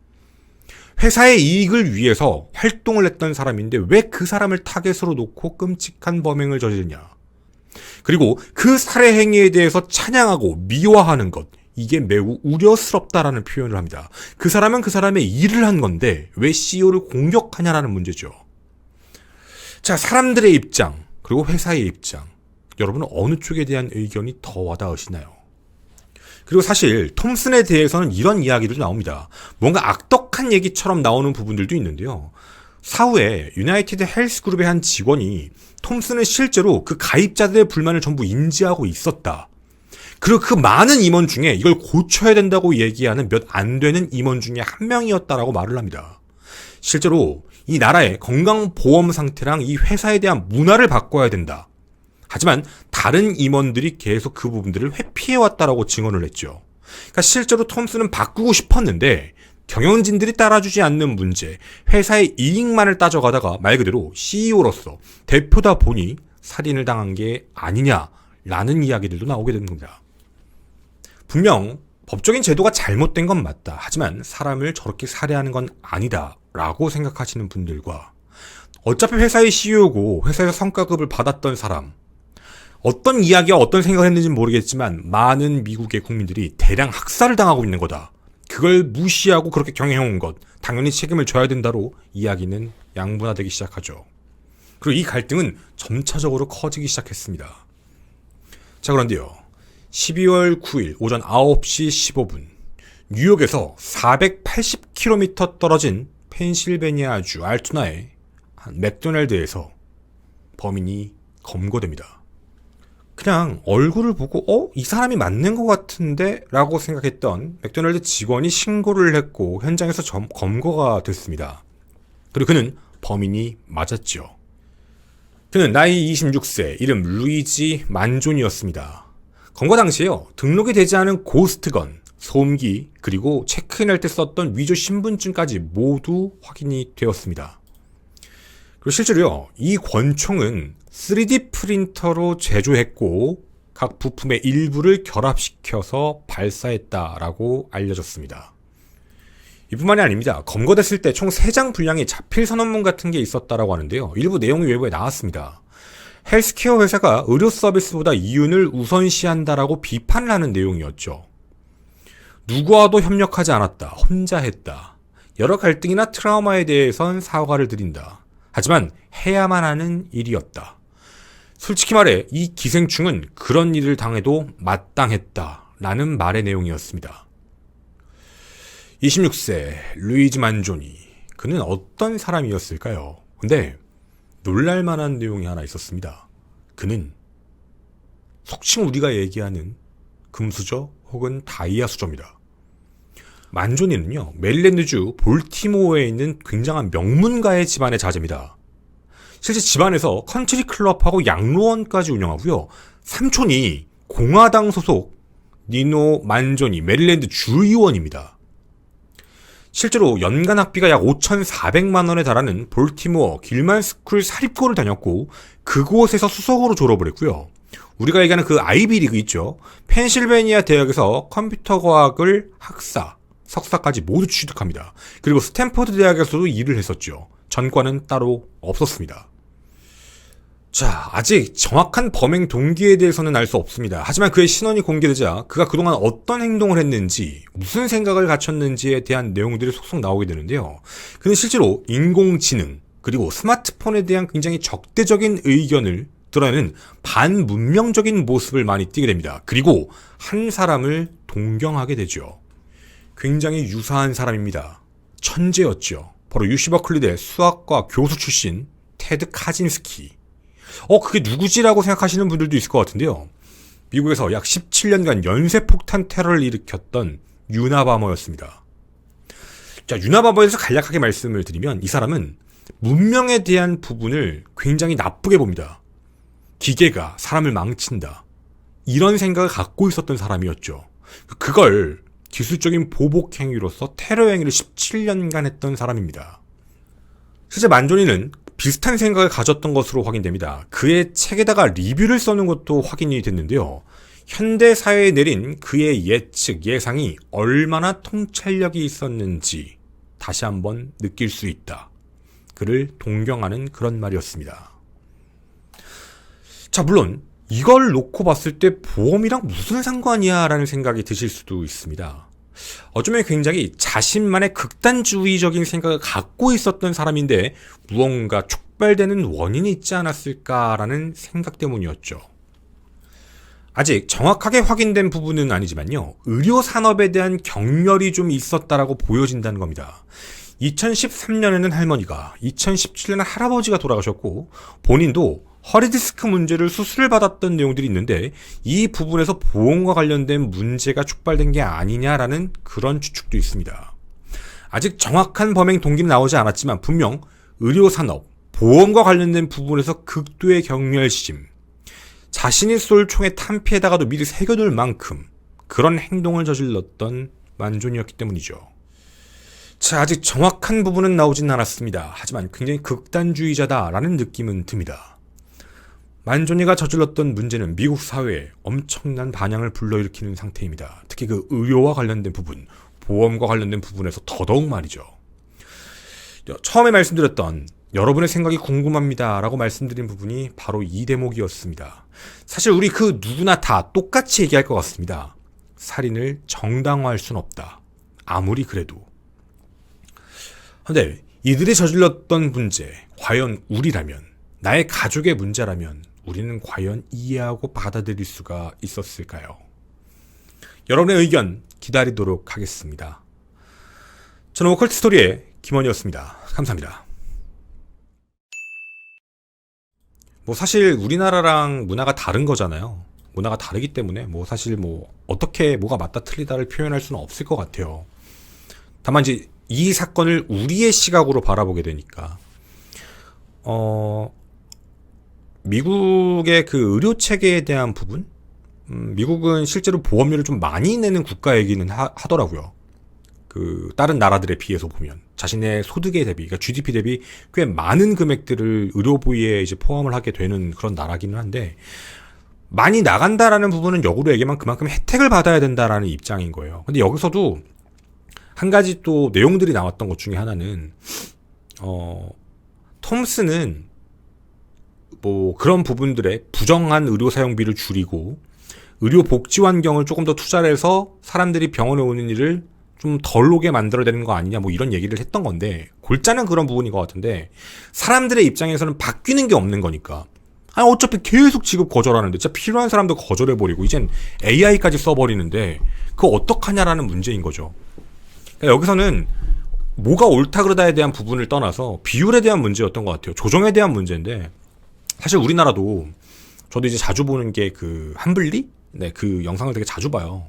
회사의 이익을 위해서 활동을 했던 사람인데 왜 그 사람을 타겟으로 놓고 끔찍한 범행을 저지르냐? 그리고 그 살해 행위에 대해서 찬양하고 미화하는 것, 이게 매우 우려스럽다라는 표현을 합니다. 그 사람은 그 사람의 일을 한 건데 왜 CEO를 공격하냐라는 문제죠. 자, 사람들의 입장, 그리고 회사의 입장, 여러분은 어느 쪽에 대한 의견이 더 와닿으시나요? 그리고 사실 톰슨에 대해서는 이런 이야기도 나옵니다. 뭔가 악덕한 얘기처럼 나오는 부분들도 있는데요. 사후에 유나이티드 헬스그룹의 한 직원이 톰슨은 실제로 그 가입자들의 불만을 전부 인지하고 있었다. 그리고 그 많은 임원 중에 이걸 고쳐야 된다고 얘기하는 몇 안 되는 임원 중에 한 명이었다라고 말을 합니다. 실제로 이 나라의 건강보험 상태랑 이 회사에 대한 문화를 바꿔야 된다. 하지만 다른 임원들이 계속 그 부분들을 회피해왔다라고 증언을 했죠. 그러니까 실제로 톰슨은 바꾸고 싶었는데 경영진들이 따라주지 않는 문제, 회사의 이익만을 따져가다가 말 그대로 CEO로서 대표다 보니 살인을 당한 게 아니냐라는 이야기들도 나오게 되는 겁니다. 분명 법적인 제도가 잘못된 건 맞다. 하지만 사람을 저렇게 살해하는 건 아니다라고 생각하시는 분들과 어차피 회사의 CEO고 회사에서 성과급을 받았던 사람, 어떤 이야기와 어떤 생각을 했는지는 모르겠지만 많은 미국의 국민들이 대량 학살을 당하고 있는 거다. 그걸 무시하고 그렇게 경영해온 것, 당연히 책임을 져야 된다로 이야기는 양분화되기 시작하죠. 그리고 이 갈등은 점차적으로 커지기 시작했습니다. 자, 그런데요. 12월 9일 오전 9시 15분 뉴욕에서 480km 떨어진 펜실베니아주 알토나의 한 맥도날드에서 범인이 검거됩니다. 그냥 얼굴을 보고 이 사람이 맞는 것 같은데 라고 생각했던 맥도날드 직원이 신고를 했고 현장에서 검거가 됐습니다. 그리고 그는 범인이 맞았죠. 그는 나이 26세, 이름 루이지 만존이었습니다. 검거 당시에요, 등록이 되지 않은 고스트건, 소음기, 그리고 체크인할 때 썼던 위조 신분증까지 모두 확인이 되었습니다. 그리고 실제로요, 이 권총은 3D 프린터로 제조했고 각 부품의 일부를 결합시켜서 발사했다라고 알려졌습니다. 이뿐만이 아닙니다. 검거됐을 때 총 3장 분량의 자필 선언문 같은 게 있었다라고 하는데요. 일부 내용이 외부에 나왔습니다. 헬스케어 회사가 의료 서비스보다 이윤을 우선시한다라고 비판을 하는 내용이었죠. 누구와도 협력하지 않았다. 혼자 했다. 여러 갈등이나 트라우마에 대해선 사과를 드린다. 하지만 해야만 하는 일이었다. 솔직히 말해 이 기생충은 그런 일을 당해도 마땅했다라는 말의 내용이었습니다. 26세 루이지 만조니, 그는 어떤 사람이었을까요? 근데 놀랄만한 내용이 하나 있었습니다. 그는 속칭 우리가 얘기하는 금수저 혹은 다이아 수저입니다. 만조니는요, 메릴랜드주 볼티모어에 있는 굉장한 명문가의 집안의 자제입니다. 실제 집안에서 컨트리 클럽하고 양로원까지 운영하고요. 삼촌이 공화당 소속 니노 만조니 메릴랜드 주의원입니다. 실제로 연간 학비가 약 5,400만 원에 달하는 볼티모어 길만 스쿨 사립고를 다녔고 그곳에서 수석으로 졸업을 했고요. 우리가 얘기하는 그 아이비리그 있죠. 펜실베니아 대학에서 컴퓨터과학을 학사, 석사까지 모두 취득합니다. 그리고 스탠퍼드 대학에서도 일을 했었죠. 전과는 따로 없었습니다. 자, 아직 정확한 범행 동기에 대해서는 알 수 없습니다. 하지만 그의 신원이 공개되자 그가 그동안 어떤 행동을 했는지, 무슨 생각을 갖췄는지에 대한 내용들이 속속 나오게 되는데요. 그는 실제로 인공지능, 그리고 스마트폰에 대한 굉장히 적대적인 의견을 드러내는 반문명적인 모습을 많이 띠게 됩니다. 그리고 한 사람을 동경하게 되죠. 굉장히 유사한 사람입니다. 천재였죠. 바로 UC 버클리대 수학과 교수 출신 테드 카진스키. 그게 누구지라고 생각하시는 분들도 있을 것 같은데요. 미국에서 약 17년간 연쇄폭탄 테러를 일으켰던 유나바머였습니다. 자, 유나바머에서 간략하게 말씀을 드리면 이 사람은 문명에 대한 부분을 굉장히 나쁘게 봅니다. 기계가 사람을 망친다. 이런 생각을 갖고 있었던 사람이었죠. 그걸 기술적인 보복 행위로서 테러 행위를 17년간 했던 사람입니다. 실제 만조니는 비슷한 생각을 가졌던 것으로 확인됩니다. 그의 책에다가 리뷰를 써는 것도 확인이 됐는데요. 현대 사회에 내린 그의 예측, 예상이 얼마나 통찰력이 있었는지 다시 한번 느낄 수 있다. 그를 동경하는 그런 말이었습니다. 자, 물론 이걸 놓고 봤을 때 보험이랑 무슨 상관이야 라는 생각이 드실 수도 있습니다. 어쩌면 굉장히 자신만의 극단주의적인 생각을 갖고 있었던 사람인데 무언가 촉발되는 원인이 있지 않았을까라는 생각 때문이었죠. 아직 정확하게 확인된 부분은 아니지만요. 의료산업에 대한 경멸이 좀 있었다라고 보여진다는 겁니다. 2013년에는 할머니가, 2017년에 할아버지가 돌아가셨고 본인도 허리디스크 문제를 수술을 받았던 내용들이 있는데 이 부분에서 보험과 관련된 문제가 촉발된 게 아니냐라는 그런 추측도 있습니다. 아직 정확한 범행 동기는 나오지 않았지만 분명 의료산업, 보험과 관련된 부분에서 극도의 경멸심, 자신이 쏠 총의 탄피에다가도 미리 새겨둘 만큼 그런 행동을 저질렀던 만존이었기 때문이죠. 자, 아직 정확한 부분은 나오진 않았습니다. 하지만 굉장히 극단주의자다라는 느낌은 듭니다. 만조니가 저질렀던 문제는 미국 사회에 엄청난 반향을 불러일으키는 상태입니다. 특히 그 의료와 관련된 부분, 보험과 관련된 부분에서 더더욱 말이죠. 처음에 말씀드렸던 여러분의 생각이 궁금합니다 라고 말씀드린 부분이 바로 이 대목이었습니다. 사실 우리 그 누구나 다 똑같이 얘기할 것 같습니다. 살인을 정당화할 순 없다. 아무리 그래도. 근데 이들이 저질렀던 문제, 과연 우리라면, 나의 가족의 문제라면 우리는 과연 이해하고 받아들일 수가 있었을까요? 여러분의 의견 기다리도록 하겠습니다. 저는 오컬트 스토리의 김원이었습니다. 감사합니다. 뭐 사실 우리나라랑 문화가 다른 거잖아요. 문화가 다르기 때문에 뭐 사실 뭐 어떻게 뭐가 맞다 틀리다를 표현할 수는 없을 것 같아요. 다만 이제 이 사건을 우리의 시각으로 바라보게 되니까 미국의 그 의료 체계에 대한 부분, 미국은 실제로 보험료를 좀 많이 내는 국가이기는 하더라고요. 그 다른 나라들에 비해서 보면 자신의 소득에 대비, 그러니까 GDP 대비 꽤 많은 금액들을 의료 부위에 이제 포함을 하게 되는 그런 나라기는 한데, 많이 나간다라는 부분은 역으로 얘기하면 그만큼 혜택을 받아야 된다라는 입장인 거예요. 근데 여기서도 한 가지 또 내용들이 나왔던 것 중에 하나는 톰슨은 뭐 그런 부분들에 부정한 의료 사용비를 줄이고 의료 복지 환경을 조금 더 투자를 해서 사람들이 병원에 오는 일을 좀 덜 오게 만들어내는 거 아니냐, 뭐 이런 얘기를 했던 건데, 골자는 그런 부분인 것 같은데, 사람들의 입장에서는 바뀌는 게 없는 거니까. 아니 어차피 계속 지급 거절하는데, 진짜 필요한 사람도 거절해버리고 이젠 AI까지 써버리는데 그거 어떡하냐라는 문제인 거죠. 그러니까 여기서는 뭐가 옳다 그르다에 대한 부분을 떠나서 비율에 대한 문제였던 것 같아요. 조정에 대한 문제인데, 사실 우리나라도 저도 이제 자주 보는 게 그 한블리? 네, 그 영상을 되게 자주 봐요.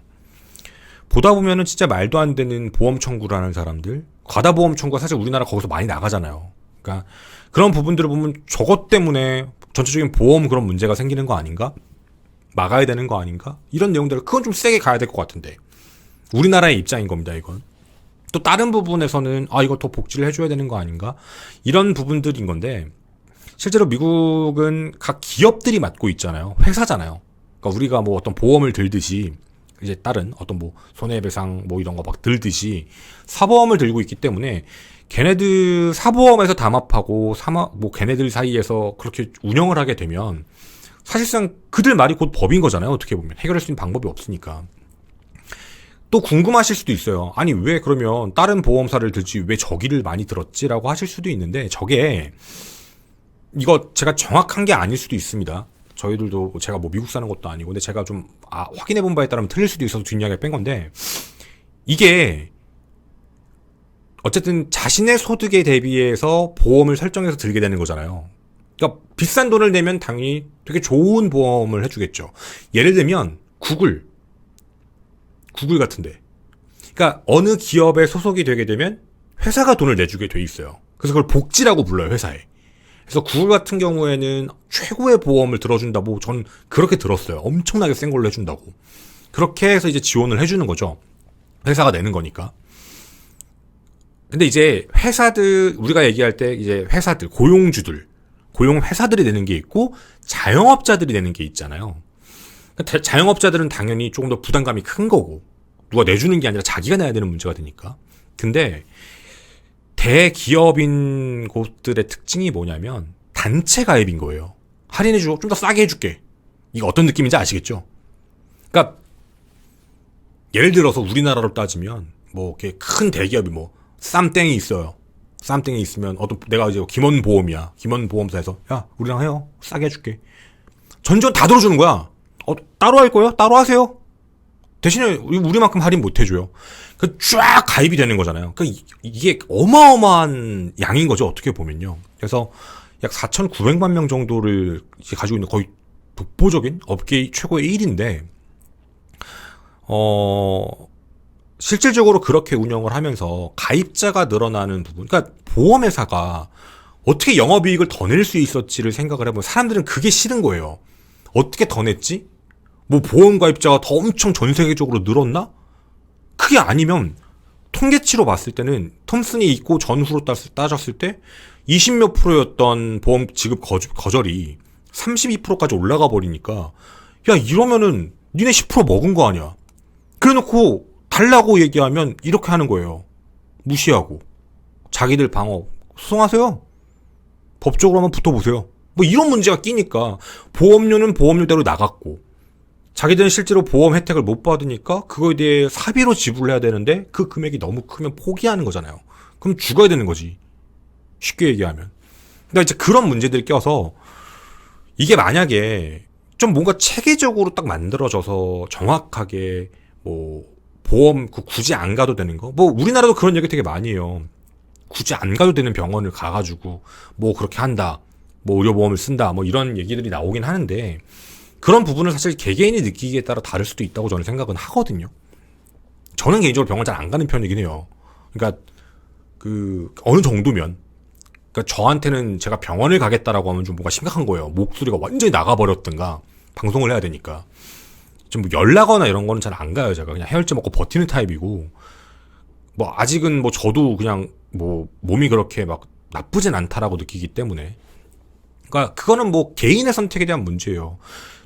보다 보면은 진짜 말도 안 되는 보험 청구를 하는 사람들, 과다 보험 청구가 사실 우리나라 거기서 많이 나가잖아요. 그러니까 그런 부분들을 보면 저것 때문에 전체적인 보험 그런 문제가 생기는 거 아닌가? 막아야 되는 거 아닌가? 이런 내용들을, 그건 좀 세게 가야 될 것 같은데. 우리나라의 입장인 겁니다, 이건. 또 다른 부분에서는 이거 더 복지를 해줘야 되는 거 아닌가? 이런 부분들인 건데, 실제로 미국은 각 기업들이 맡고 있잖아요. 회사잖아요. 그러니까 우리가 뭐 어떤 보험을 들듯이 이제 다른 어떤 뭐 손해배상 뭐 이런 거 막 들듯이 사보험을 들고 있기 때문에, 걔네들 사보험에서 담합하고 뭐 걔네들 사이에서 그렇게 운영을 하게 되면 사실상 그들 말이 곧 법인 거잖아요. 어떻게 보면 해결할 수 있는 방법이 없으니까. 또 궁금하실 수도 있어요. 아니 왜 그러면 다른 보험사를 들지 왜 저기를 많이 들었지라고 하실 수도 있는데, 저게 이거 제가 정확한 게 아닐 수도 있습니다. 저희들도 제가 뭐 미국 사는 것도 아니고, 근데 제가 좀 확인해 본 바에 따르면 틀릴 수도 있어서 뒷이야기를 뺀 건데, 이게 어쨌든 자신의 소득에 대비해서 보험을 설정해서 들게 되는 거잖아요. 그러니까 비싼 돈을 내면 당연히 되게 좋은 보험을 해주겠죠. 예를 들면 구글 같은데, 그러니까 어느 기업에 소속이 되게 되면 회사가 돈을 내주게 돼 있어요. 그래서 그걸 복지라고 불러요, 회사에. 그래서 구글 같은 경우에는 최고의 보험을 들어준다고 전 그렇게 들었어요. 엄청나게 센 걸로 해준다고. 그렇게 해서 이제 지원을 해주는 거죠. 회사가 내는 거니까. 근데 이제 회사들, 우리가 얘기할 때 이제 회사들, 고용회사들이 내는 게 있고 자영업자들이 내는 게 있잖아요. 자영업자들은 당연히 조금 더 부담감이 큰 거고, 누가 내주는 게 아니라 자기가 내야 되는 문제가 되니까. 근데 대기업인 곳들의 특징이 뭐냐면 단체 가입인 거예요. 할인해주고 좀 더 싸게 해줄게. 이거 어떤 느낌인지 아시겠죠? 그러니까 예를 들어서 우리나라로 따지면 뭐 이렇게 큰 대기업이 뭐 쌈땡이 있어요. 쌈땡이 있으면 내가 이제 김원보험이야. 김원보험사에서 야 우리랑 해요. 싸게 해줄게. 전전 다 들어주는 거야. 따로 할 거예요? 따로 하세요. 대신에 우리만큼 할인 못 해줘요. 그 쫙 가입이 되는 거잖아요. 그러니까 이게 어마어마한 양인 거죠, 어떻게 보면요. 그래서 약 4,900만 명 정도를 가지고 있는 거의 독보적인 업계 최고의 1위인데, 실질적으로 그렇게 운영을 하면서 가입자가 늘어나는 부분, 그러니까 보험회사가 어떻게 영업이익을 더 낼 수 있었지를 생각을 해보면 사람들은 그게 싫은 거예요. 어떻게 더 냈지? 뭐 보험 가입자가 더 엄청 전 세계적으로 늘었나? 그게 아니면 통계치로 봤을 때는 톰슨이 있고 전후로 따졌을 때 20몇 프로였던 보험 지급 거절이 32%까지 올라가 버리니까, 야 이러면은 니네 10% 먹은 거 아니야. 그래놓고 달라고 얘기하면 이렇게 하는 거예요. 무시하고 자기들 방어 소송하세요. 법적으로 한번 붙어보세요. 뭐 이런 문제가 끼니까 보험료는 보험료대로 나갔고, 자기들은 실제로 보험 혜택을 못 받으니까 그거에 대해 사비로 지불을 해야 되는데 그 금액이 너무 크면 포기하는 거잖아요. 그럼 죽어야 되는 거지, 쉽게 얘기하면. 그러니까 이제 그런 문제들이 껴서, 이게 만약에 좀 뭔가 체계적으로 딱 만들어져서 정확하게 뭐 보험 굳이 안 가도 되는 거, 뭐 우리나라도 그런 얘기 되게 많이 해요. 굳이 안 가도 되는 병원을 가가지고 뭐 그렇게 한다, 뭐 의료보험을 쓴다, 뭐 이런 얘기들이 나오긴 하는데, 그런 부분은 사실 개개인이 느끼기에 따라 다를 수도 있다고 저는 생각은 하거든요. 저는 개인적으로 병원 잘 안 가는 편이긴 해요. 그러니까 어느 정도면, 그러니까 저한테는 제가 병원을 가겠다라고 하면 좀 뭔가 심각한 거예요. 목소리가 완전히 나가버렸든가 방송을 해야 되니까 좀 열나거나 이런 거는 잘 안 가요. 제가 그냥 해열제 먹고 버티는 타입이고, 뭐 아직은 뭐 저도 그냥 뭐 몸이 그렇게 막 나쁘진 않다라고 느끼기 때문에, 그러니까 그거는 뭐 개인의 선택에 대한 문제예요.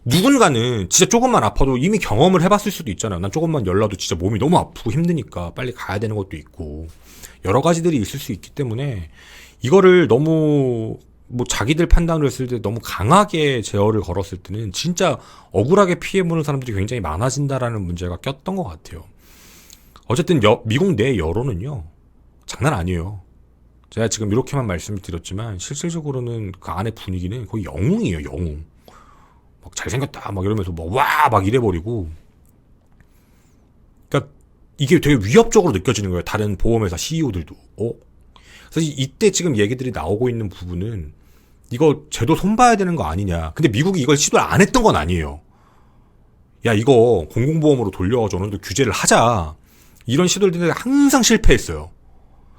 누군가는 진짜 조금만 아파도 이미 경험을 해봤을 수도 있잖아요. 난 조금만 열나도 진짜 몸이 너무 아프고 힘드니까 빨리 가야 되는 것도 있고, 여러 가지들이 있을 수 있기 때문에 이거를 너무 뭐 자기들 판단을 했을 때 너무 강하게 제어를 걸었을 때는 진짜 억울하게 피해보는 사람들이 굉장히 많아진다라는 문제가 꼈던 것 같아요. 어쨌든 미국 내 여론은요, 장난 아니에요. 제가 지금 이렇게만 말씀을 드렸지만 실질적으로는 그 안의 분위기는 거의 영웅이에요. 영웅. 막 잘생겼다 막 이러면서 막 와 막 이래버리고, 그러니까 이게 되게 위협적으로 느껴지는 거예요. 다른 보험회사 CEO들도. 그래서 이때 지금 얘기들이 나오고 있는 부분은 이거 제도 손봐야 되는 거 아니냐. 근데 미국이 이걸 시도를 안 했던 건 아니에요. 야, 이거 공공보험으로 돌려가지고 어느 정도 규제를 하자, 이런 시도들이 항상 실패했어요.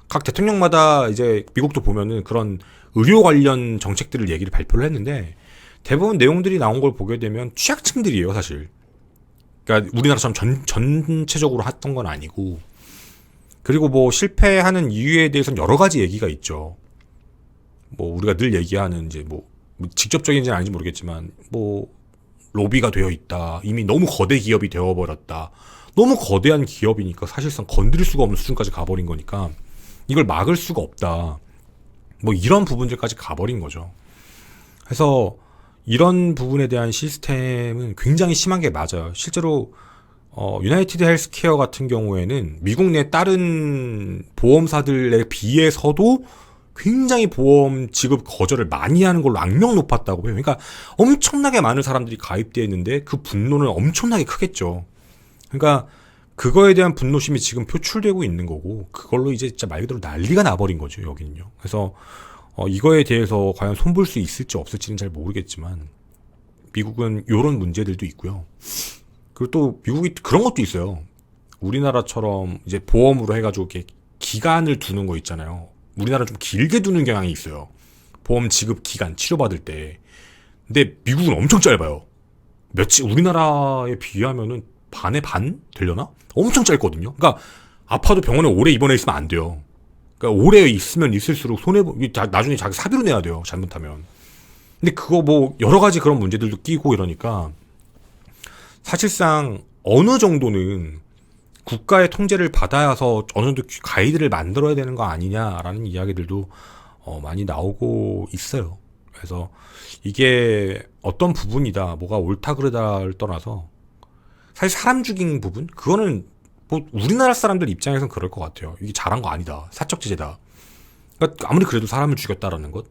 각 대통령마다 이제 미국도 보면은 그런 의료 관련 정책들을 얘기를 발표를 했는데, 대부분 내용들이 나온 걸 보게 되면 취약층들이에요, 사실. 그러니까 우리나라처럼 전체적으로 했던 건 아니고. 그리고 뭐 실패하는 이유에 대해서는 여러 가지 얘기가 있죠. 뭐 우리가 늘 얘기하는 이제 뭐 직접적인지는 아닌지 모르겠지만 뭐 로비가 되어 있다. 이미 너무 거대 기업이 되어버렸다. 너무 거대한 기업이니까 사실상 건드릴 수가 없는 수준까지 가버린 거니까 이걸 막을 수가 없다. 뭐 이런 부분들까지 가버린 거죠. 그래서 이런 부분에 대한 시스템은 굉장히 심한 게 맞아요. 실제로 유나이티드 헬스케어 같은 경우에는 미국 내 다른 보험사들에 비해서도 굉장히 보험 지급 거절을 많이 하는 걸로 악명 높았다고 해요. 그러니까 엄청나게 많은 사람들이 가입되어 있는데 그 분노는 엄청나게 크겠죠. 그러니까 그거에 대한 분노심이 지금 표출되고 있는 거고, 그걸로 이제 진짜 말 그대로 난리가 나버린 거죠, 여기는요. 그래서 이거에 대해서 과연 손볼 수 있을지 없을지는 잘 모르겠지만 미국은 이런 문제들도 있고요. 그리고 또 미국이 그런 것도 있어요. 우리나라처럼 이제 보험으로 해가지고 이렇게 기간을 두는 거 있잖아요. 우리나라는 좀 길게 두는 경향이 있어요. 보험 지급 기간, 치료받을 때. 근데 미국은 엄청 짧아요. 우리나라에 비하면은 반의 반 되려나? 엄청 짧거든요. 그러니까 아파도 병원에 오래 입원해 있으면 안 돼요. 그러니까 오래 있으면 있을수록 나중에 자기 사비로 내야 돼요, 잘못하면. 근데 그거 뭐 여러 가지 그런 문제들도 끼고 이러니까 사실상 어느 정도는 국가의 통제를 받아서 어느 정도 가이드를 만들어야 되는 거 아니냐라는 이야기들도 많이 나오고 있어요. 그래서 이게 어떤 부분이다, 뭐가 옳다 그르다를 떠나서 사실 사람 죽인 부분, 그거는 뭐 우리나라 사람들 입장에서는 그럴 것 같아요. 이게 잘한 거 아니다, 사적 제재다. 그러니까 아무리 그래도 사람을 죽였다라는 것.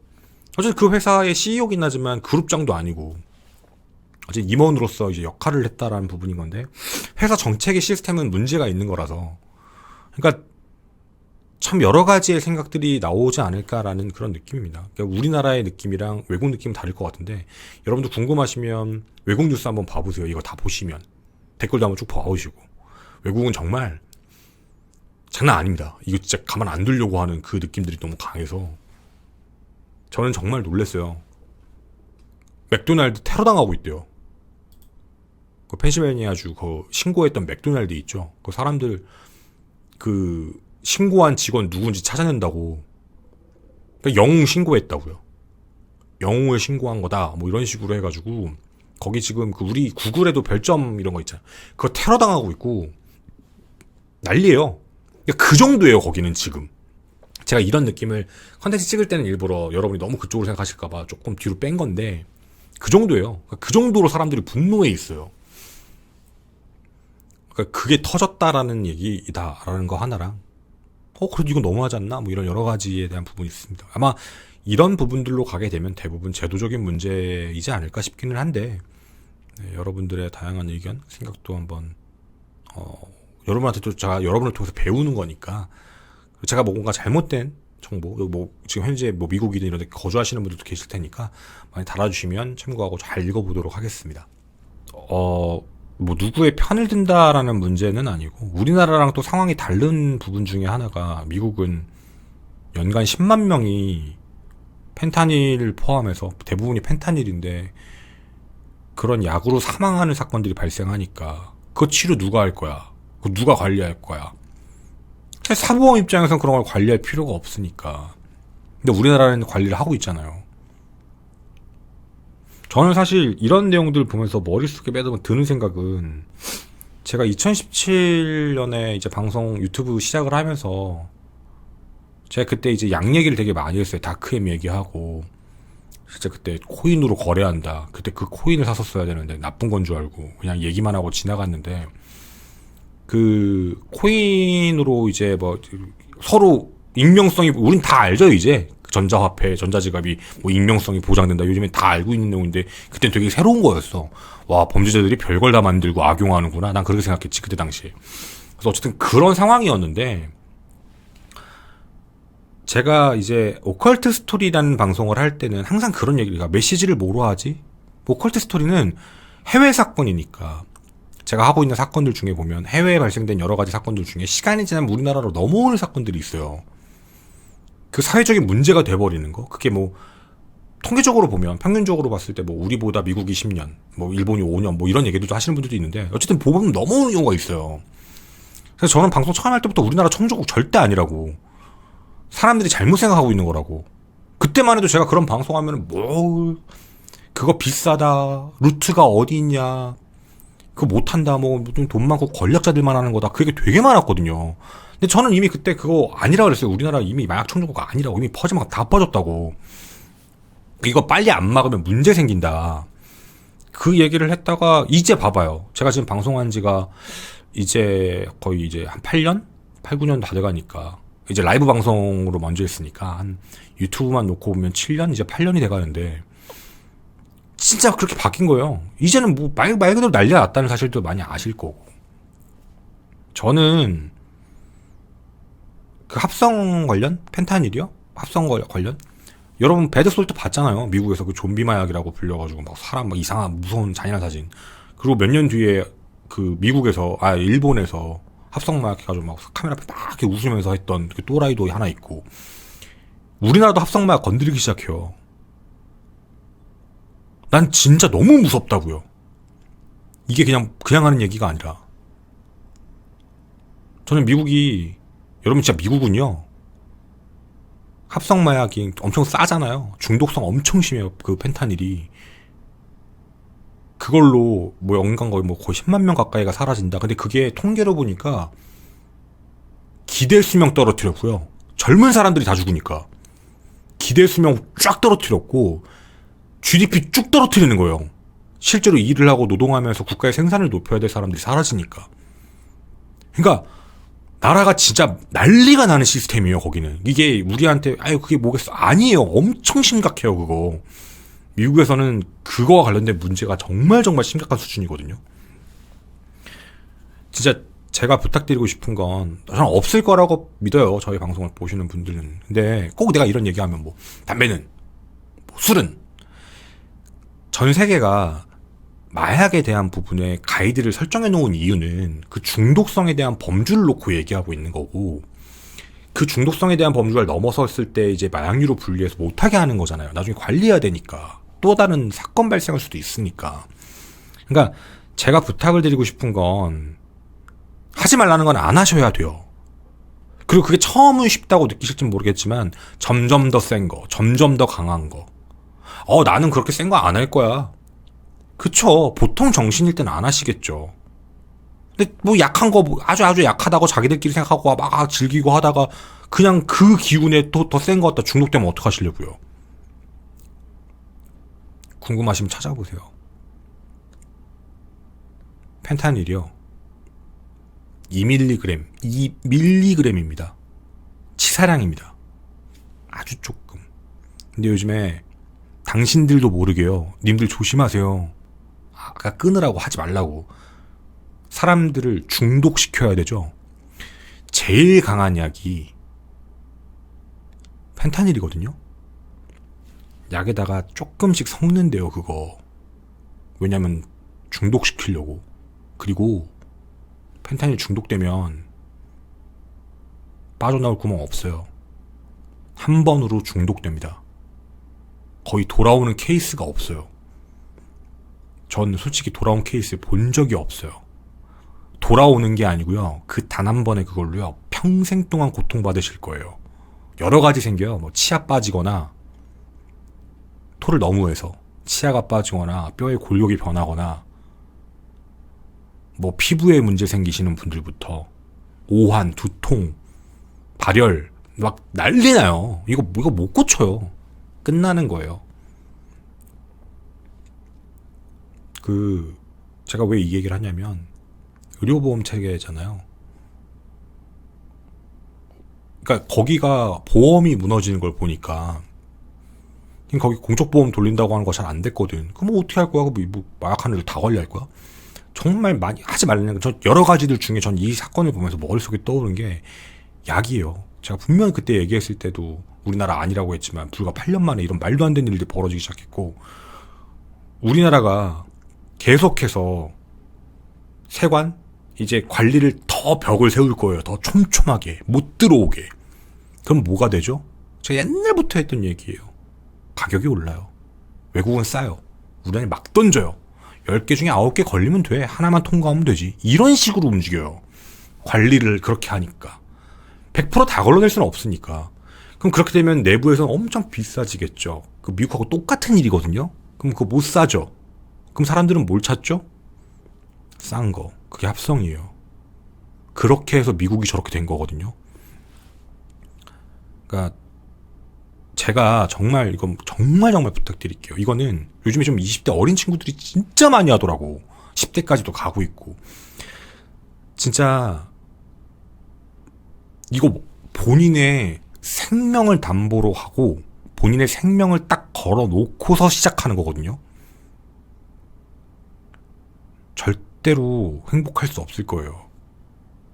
어쨌든 그 회사의 CEO긴 하지만 그룹장도 아니고 어쨌든 임원으로서 이제 역할을 했다라는 부분인 건데, 회사 정책의 시스템은 문제가 있는 거라서, 그러니까 참 여러 가지의 생각들이 나오지 않을까라는 그런 느낌입니다. 그러니까 우리나라의 느낌이랑 외국 느낌은 다를 것 같은데, 여러분들 궁금하시면 외국 뉴스 한번 봐보세요. 이거 다 보시면 댓글도 한번 쭉 봐보시고. 외국은 정말 장난 아닙니다. 이거 진짜 가만 안 두려고 하는 그 느낌들이 너무 강해서 저는 정말 놀랐어요. 맥도날드 테러당하고 있대요. 그 펜실베니아주 그 신고했던 맥도날드 있죠. 그 사람들 그 신고한 직원 누군지 찾아낸다고, 그러니까 영웅 신고했다고요. 영웅을 신고한 거다, 뭐 이런 식으로 해가지고 거기 지금 그 우리 구글에도 별점 이런 거 있잖아요. 그거 테러당하고 있고 난리예요. 그러니까 그 정도예요, 거기는 지금. 제가 이런 느낌을 컨텐츠 찍을 때는 일부러 여러분이 너무 그쪽으로 생각하실까봐 조금 뒤로 뺀 건데, 그 정도예요. 그러니까 그 정도로 사람들이 분노해 있어요. 그러니까 그게 터졌다라는 얘기이다라는 거 하나랑, 그래도 이건 너무하지 않나? 뭐 이런 여러 가지에 대한 부분이 있습니다. 아마 이런 부분들로 가게 되면 대부분 제도적인 문제이지 않을까 싶기는 한데, 네, 여러분들의 다양한 의견, 생각도 한번, 여러분한테 또 제가 여러분을 통해서 배우는 거니까, 제가 뭔가 잘못된 정보, 뭐 지금 현재 뭐 미국이든 이런 데 거주하시는 분들도 계실 테니까 많이 달아주시면 참고하고 잘 읽어보도록 하겠습니다. 뭐 누구의 편을 든다라는 문제는 아니고, 우리나라랑 또 상황이 다른 부분 중에 하나가, 미국은 연간 10만 명이 펜타닐을 포함해서 대부분이 펜타닐인데 그런 약으로 사망하는 사건들이 발생하니까 그 치료 누가 할 거야? 그 누가 관리할 거야? 사실 사보험 입장에서는 그런 걸 관리할 필요가 없으니까. 근데 우리나라는 관리를 하고 있잖아요. 저는 사실 이런 내용들 보면서 머릿속에 매번 드는 생각은, 제가 2017년에 이제 방송 유튜브 시작을 하면서 제가 그때 이제 약 얘기를 되게 많이 했어요. 다크엠 얘기하고, 진짜 그때 코인으로 거래한다. 그때 그 코인을 샀었어야 되는데 나쁜 건 줄 알고 그냥 얘기만 하고 지나갔는데, 그 코인으로 이제 뭐 서로 익명성이, 우린 다 알죠 이제. 전자화폐, 전자지갑이 뭐 익명성이 보장된다. 요즘엔 다 알고 있는 내용인데 그땐 되게 새로운 거였어. 와, 범죄자들이 별걸 다 만들고 악용하는구나. 난 그렇게 생각했지 그때 당시에. 그래서 어쨌든 그런 상황이었는데, 제가 이제 오컬트 스토리라는 방송을 할 때는 항상 그런 얘기를, 메시지를 뭐로 하지? 오컬트 스토리는 해외 사건이니까, 제가 하고 있는 사건들 중에 보면 해외에 발생된 여러 가지 사건들 중에 시간이 지나면 우리나라로 넘어오는 사건들이 있어요. 그 사회적인 문제가 돼버리는 거. 그게 뭐 통계적으로 보면, 평균적으로 봤을 때 뭐 우리보다 미국이 10년, 뭐 일본이 5년, 뭐 이런 얘기도 하시는 분들도 있는데, 어쨌든 보면 넘어오는 경우가 있어요. 그래서 저는 방송 처음 할 때부터 우리나라 청정국 절대 아니라고, 사람들이 잘못 생각하고 있는 거라고. 그때만 해도 제가 그런 방송하면 뭐 그거 비싸다, 루트가 어디 있냐, 그거 못한다, 뭐 돈 많고 권력자들만 하는 거다, 그 얘기 되게 많았거든요. 근데 저는 이미 그때 그거 아니라 그랬어요. 우리나라 이미 마약 청정국가 아니라고, 이미 퍼지면 다 빠졌다고. 이거 빨리 안 막으면 문제 생긴다, 그 얘기를 했다가 이제 봐봐요. 제가 지금 방송한 지가 이제 거의 이제 한 8년? 8, 9년 다 돼가니까, 이제 라이브 방송으로 먼저 했으니까 한 유튜브만 놓고 보면 7년, 이제 8년이 돼가는데 진짜 그렇게 바뀐 거예요. 이제는 뭐 말 그대로 난리가 났다는 사실도 많이 아실 거고. 저는 그 합성 관련? 펜타닐이요? 합성 관련? 여러분 배드솔트 봤잖아요. 미국에서 그 좀비 마약이라고 불려가지고 막 사람 막 이상한 무서운 잔인한 사진. 그리고 몇 년 뒤에 그 미국에서, 일본에서 합성 마약 해가지고 막 카메라 앞에 막 이렇게 웃으면서 했던 그 또라이도 하나 있고, 우리나라도 합성 마약 건드리기 시작해요. 난 진짜 너무 무섭다고요. 이게 그냥 하는 얘기가 아니라. 저는 미국이, 여러분 진짜 미국은요, 합성 마약이 엄청 싸잖아요. 중독성 엄청 심해요. 그 펜타닐이. 그걸로 뭐 연간 거의 10만 명 가까이가 사라진다. 근데 그게 통계로 보니까 기대 수명 떨어뜨렸고요. 젊은 사람들이 다 죽으니까 기대 수명 쫙 떨어뜨렸고, GDP 쭉 떨어뜨리는 거예요. 실제로 일을 하고 노동하면서 국가의 생산을 높여야 될 사람들이 사라지니까. 그러니까 나라가 진짜 난리가 나는 시스템이에요. 거기는. 이게 우리한테 그게 뭐겠어, 아니에요. 엄청 심각해요 그거. 미국에서는 그거와 관련된 문제가 정말 심각한 수준이거든요. 진짜 제가 부탁드리고 싶은 건, 저는 없을 거라고 믿어요. 저희 방송을 보시는 분들은. 근데 꼭 내가 이런 얘기하면, 뭐 담배는, 뭐 술은, 전 세계가 마약에 대한 부분에 가이드를 설정해 놓은 이유는 그 중독성에 대한 범주를 놓고 얘기하고 있는 거고, 그 중독성에 대한 범주를 넘어섰을 때 이제 마약류로 분리해서 못하게 하는 거잖아요. 나중에 관리해야 되니까. 또 다른 사건 발생할 수도 있으니까. 그러니까 제가 부탁을 드리고 싶은 건, 하지 말라는 건 안 하셔야 돼요. 그리고 그게 처음은 쉽다고 느끼실지 모르겠지만 점점 더 센 거, 점점 더 강한 거. 나는 그렇게 센 거 안 할 거야. 그쵸. 보통 정신일 때는 안 하시겠죠. 근데 뭐 약한 거, 아주 약하다고 자기들끼리 생각하고 막 즐기고 하다가 그냥 그 기운에 또 더 센 거 갖다 중독되면 어떡하시려고요. 궁금하시면 찾아보세요. 펜타닐이요, 2mg입니다. 치사량입니다. 아주 조금. 근데 요즘에 당신들도 모르게요, 님들 조심하세요. 아까 끊으라고 하지 말라고. 사람들을 중독시켜야 되죠. 제일 강한 약이 펜타닐이거든요. 약에다가 조금씩 섞는데요, 그거. 왜냐면 중독시키려고. 그리고 펜타닐 중독되면 빠져나올 구멍 없어요. 한 번으로 중독됩니다. 거의 돌아오는 케이스가 없어요. 전 솔직히 돌아온 케이스 본 적이 없어요. 돌아오는 게 아니고요. 그 단 한 번에 그걸로요. 평생 동안 고통받으실 거예요. 여러 가지 생겨요. 뭐 치아 빠지거나 토를 너무 해서 치아가 빠지거나 뼈의 골격이 변하거나 뭐 피부에 문제 생기시는 분들부터 오한, 두통, 발열 막 난리 나요. 이거 못 고쳐요. 끝나는 거예요. 제가 왜 이 얘기를 하냐면 의료보험 체계잖아요. 그러니까 거기가 보험이 무너지는 걸 보니까 거기 공적보험 돌린다고 하는 거 잘 안 됐거든. 그럼 뭐 어떻게 할 거야? 뭐 마약하는 애들 다 관리할 거야? 정말 많이 하지 말라는 거. 전 여러 가지들 중에 전 이 사건을 보면서 머릿속에 떠오른 게 약이에요. 제가 분명히 그때 얘기했을 때도 우리나라 아니라고 했지만 불과 8년 만에 이런 말도 안 되는 일들이 벌어지기 시작했고 우리나라가 계속해서 세관 이제 관리를 더 벽을 세울 거예요. 더 촘촘하게 못 들어오게. 그럼 뭐가 되죠? 제가 옛날부터 했던 얘기예요. 가격이 올라요. 외국은 싸요. 우리나라에 막 던져요. 10개 중에 9개 걸리면 돼. 하나만 통과하면 되지. 이런 식으로 움직여요. 관리를 그렇게 하니까. 100% 다 걸러낼 수는 없으니까. 그럼 그렇게 되면 내부에서는 엄청 비싸지겠죠. 그 미국하고 똑같은 일이거든요. 그럼 그거 못 사죠. 그럼 사람들은 뭘 찾죠? 싼 거. 그게 합성이에요. 그렇게 해서 미국이 저렇게 된 거거든요. 그러니까 제가 정말 이건 정말 부탁드릴게요. 이거는 요즘에 좀 20대 어린 친구들이 진짜 많이 하더라고. 10대까지도 가고 있고. 진짜 이거 본인의 생명을 담보로 하고 본인의 생명을 딱 걸어 놓고서 시작하는 거거든요. 절대로 행복할 수 없을 거예요.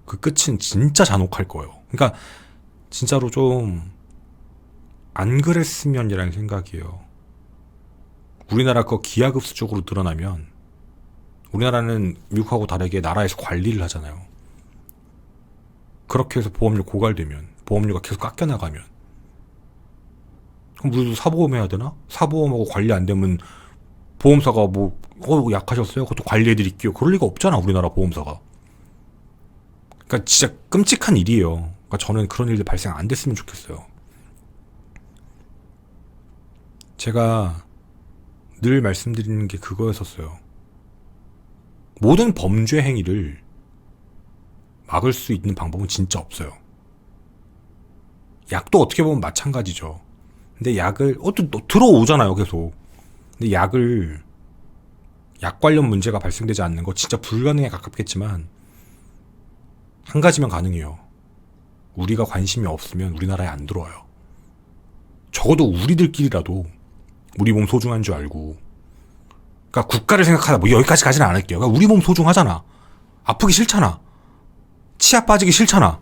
그 끝은 진짜 잔혹할 거예요. 그러니까 진짜로 좀 안 그랬으면이라는 생각이에요. 우리나라 거 기하급수적으로 늘어나면 우리나라는 미국하고 다르게 나라에서 관리를 하잖아요. 그렇게 해서 보험료 고갈되면 보험료가 계속 깎여나가면 그럼 우리도 사보험해야 되나? 사보험하고 관리 안 되면 보험사가 약하셨어요? 그것도 관리해드릴게요. 그럴 리가 없잖아 우리나라 보험사가. 그러니까 진짜 끔찍한 일이에요. 그러니까 저는 그런 일들 발생 안 됐으면 좋겠어요. 제가 늘 말씀드리는 게 그거였었어요. 모든 범죄 행위를 막을 수 있는 방법은 진짜 없어요. 약도 어떻게 보면 마찬가지죠. 근데 약을 또 들어오잖아요 계속. 근데 약 관련 문제가 발생되지 않는 거 진짜 불가능에 가깝겠지만 한 가지면 가능해요. 우리가 관심이 없으면 우리나라에 안 들어와요. 적어도 우리들끼리라도 우리 몸 소중한 줄 알고. 그러니까 국가를 생각하다 뭐 여기까지 가지는 않을게요. 그러니까 우리 몸 소중하잖아. 아프기 싫잖아. 치아 빠지기 싫잖아.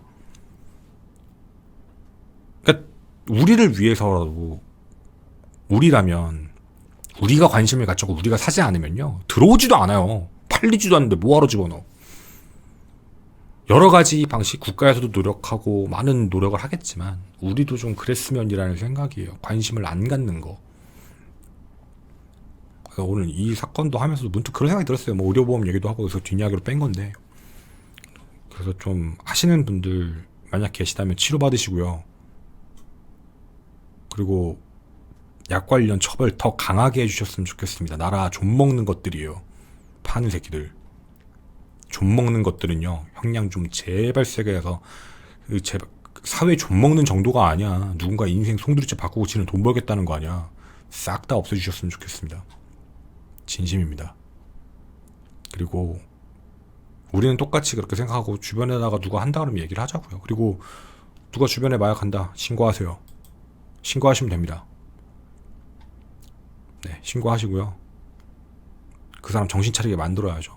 그러니까 우리를 위해서라도 우리라면 우리가 관심을 갖고 우리가 사지 않으면요 들어오지도 않아요. 팔리지도 않는데 뭐하러 집어넣어. 여러 가지 방식 국가에서도 노력하고 많은 노력을 하겠지만 우리도 좀 그랬으면이라는 생각이에요. 관심을 안 갖는 거. 그래서 오늘 이 사건도 하면서도 문득 그런 생각이 들었어요. 뭐 의료보험 얘기도 하고 그래서 뒷이야기로 뺀 건데. 그래서 좀 하시는 분들 만약 계시다면 치료받으시고요. 그리고 약 관련 처벌 더 강하게 해주셨으면 좋겠습니다. 나라 좀 먹는 것들이에요. 파는 새끼들. 좀 먹는 것들은요. 형량 좀 제발 세게 해서 제발 사회 좀 먹는 정도가 아니야. 누군가 인생 송두리째 바꾸고 지는 돈 벌겠다는 거 아니야. 싹 다 없애주셨으면 좋겠습니다. 진심입니다. 그리고 우리는 똑같이 그렇게 생각하고 주변에다가 누가 한다 그러면 얘기를 하자고요. 그리고 누가 주변에 마약한다 신고하세요. 신고하시면 됩니다. 네, 신고하시고요. 그 사람 정신 차리게 만들어야죠.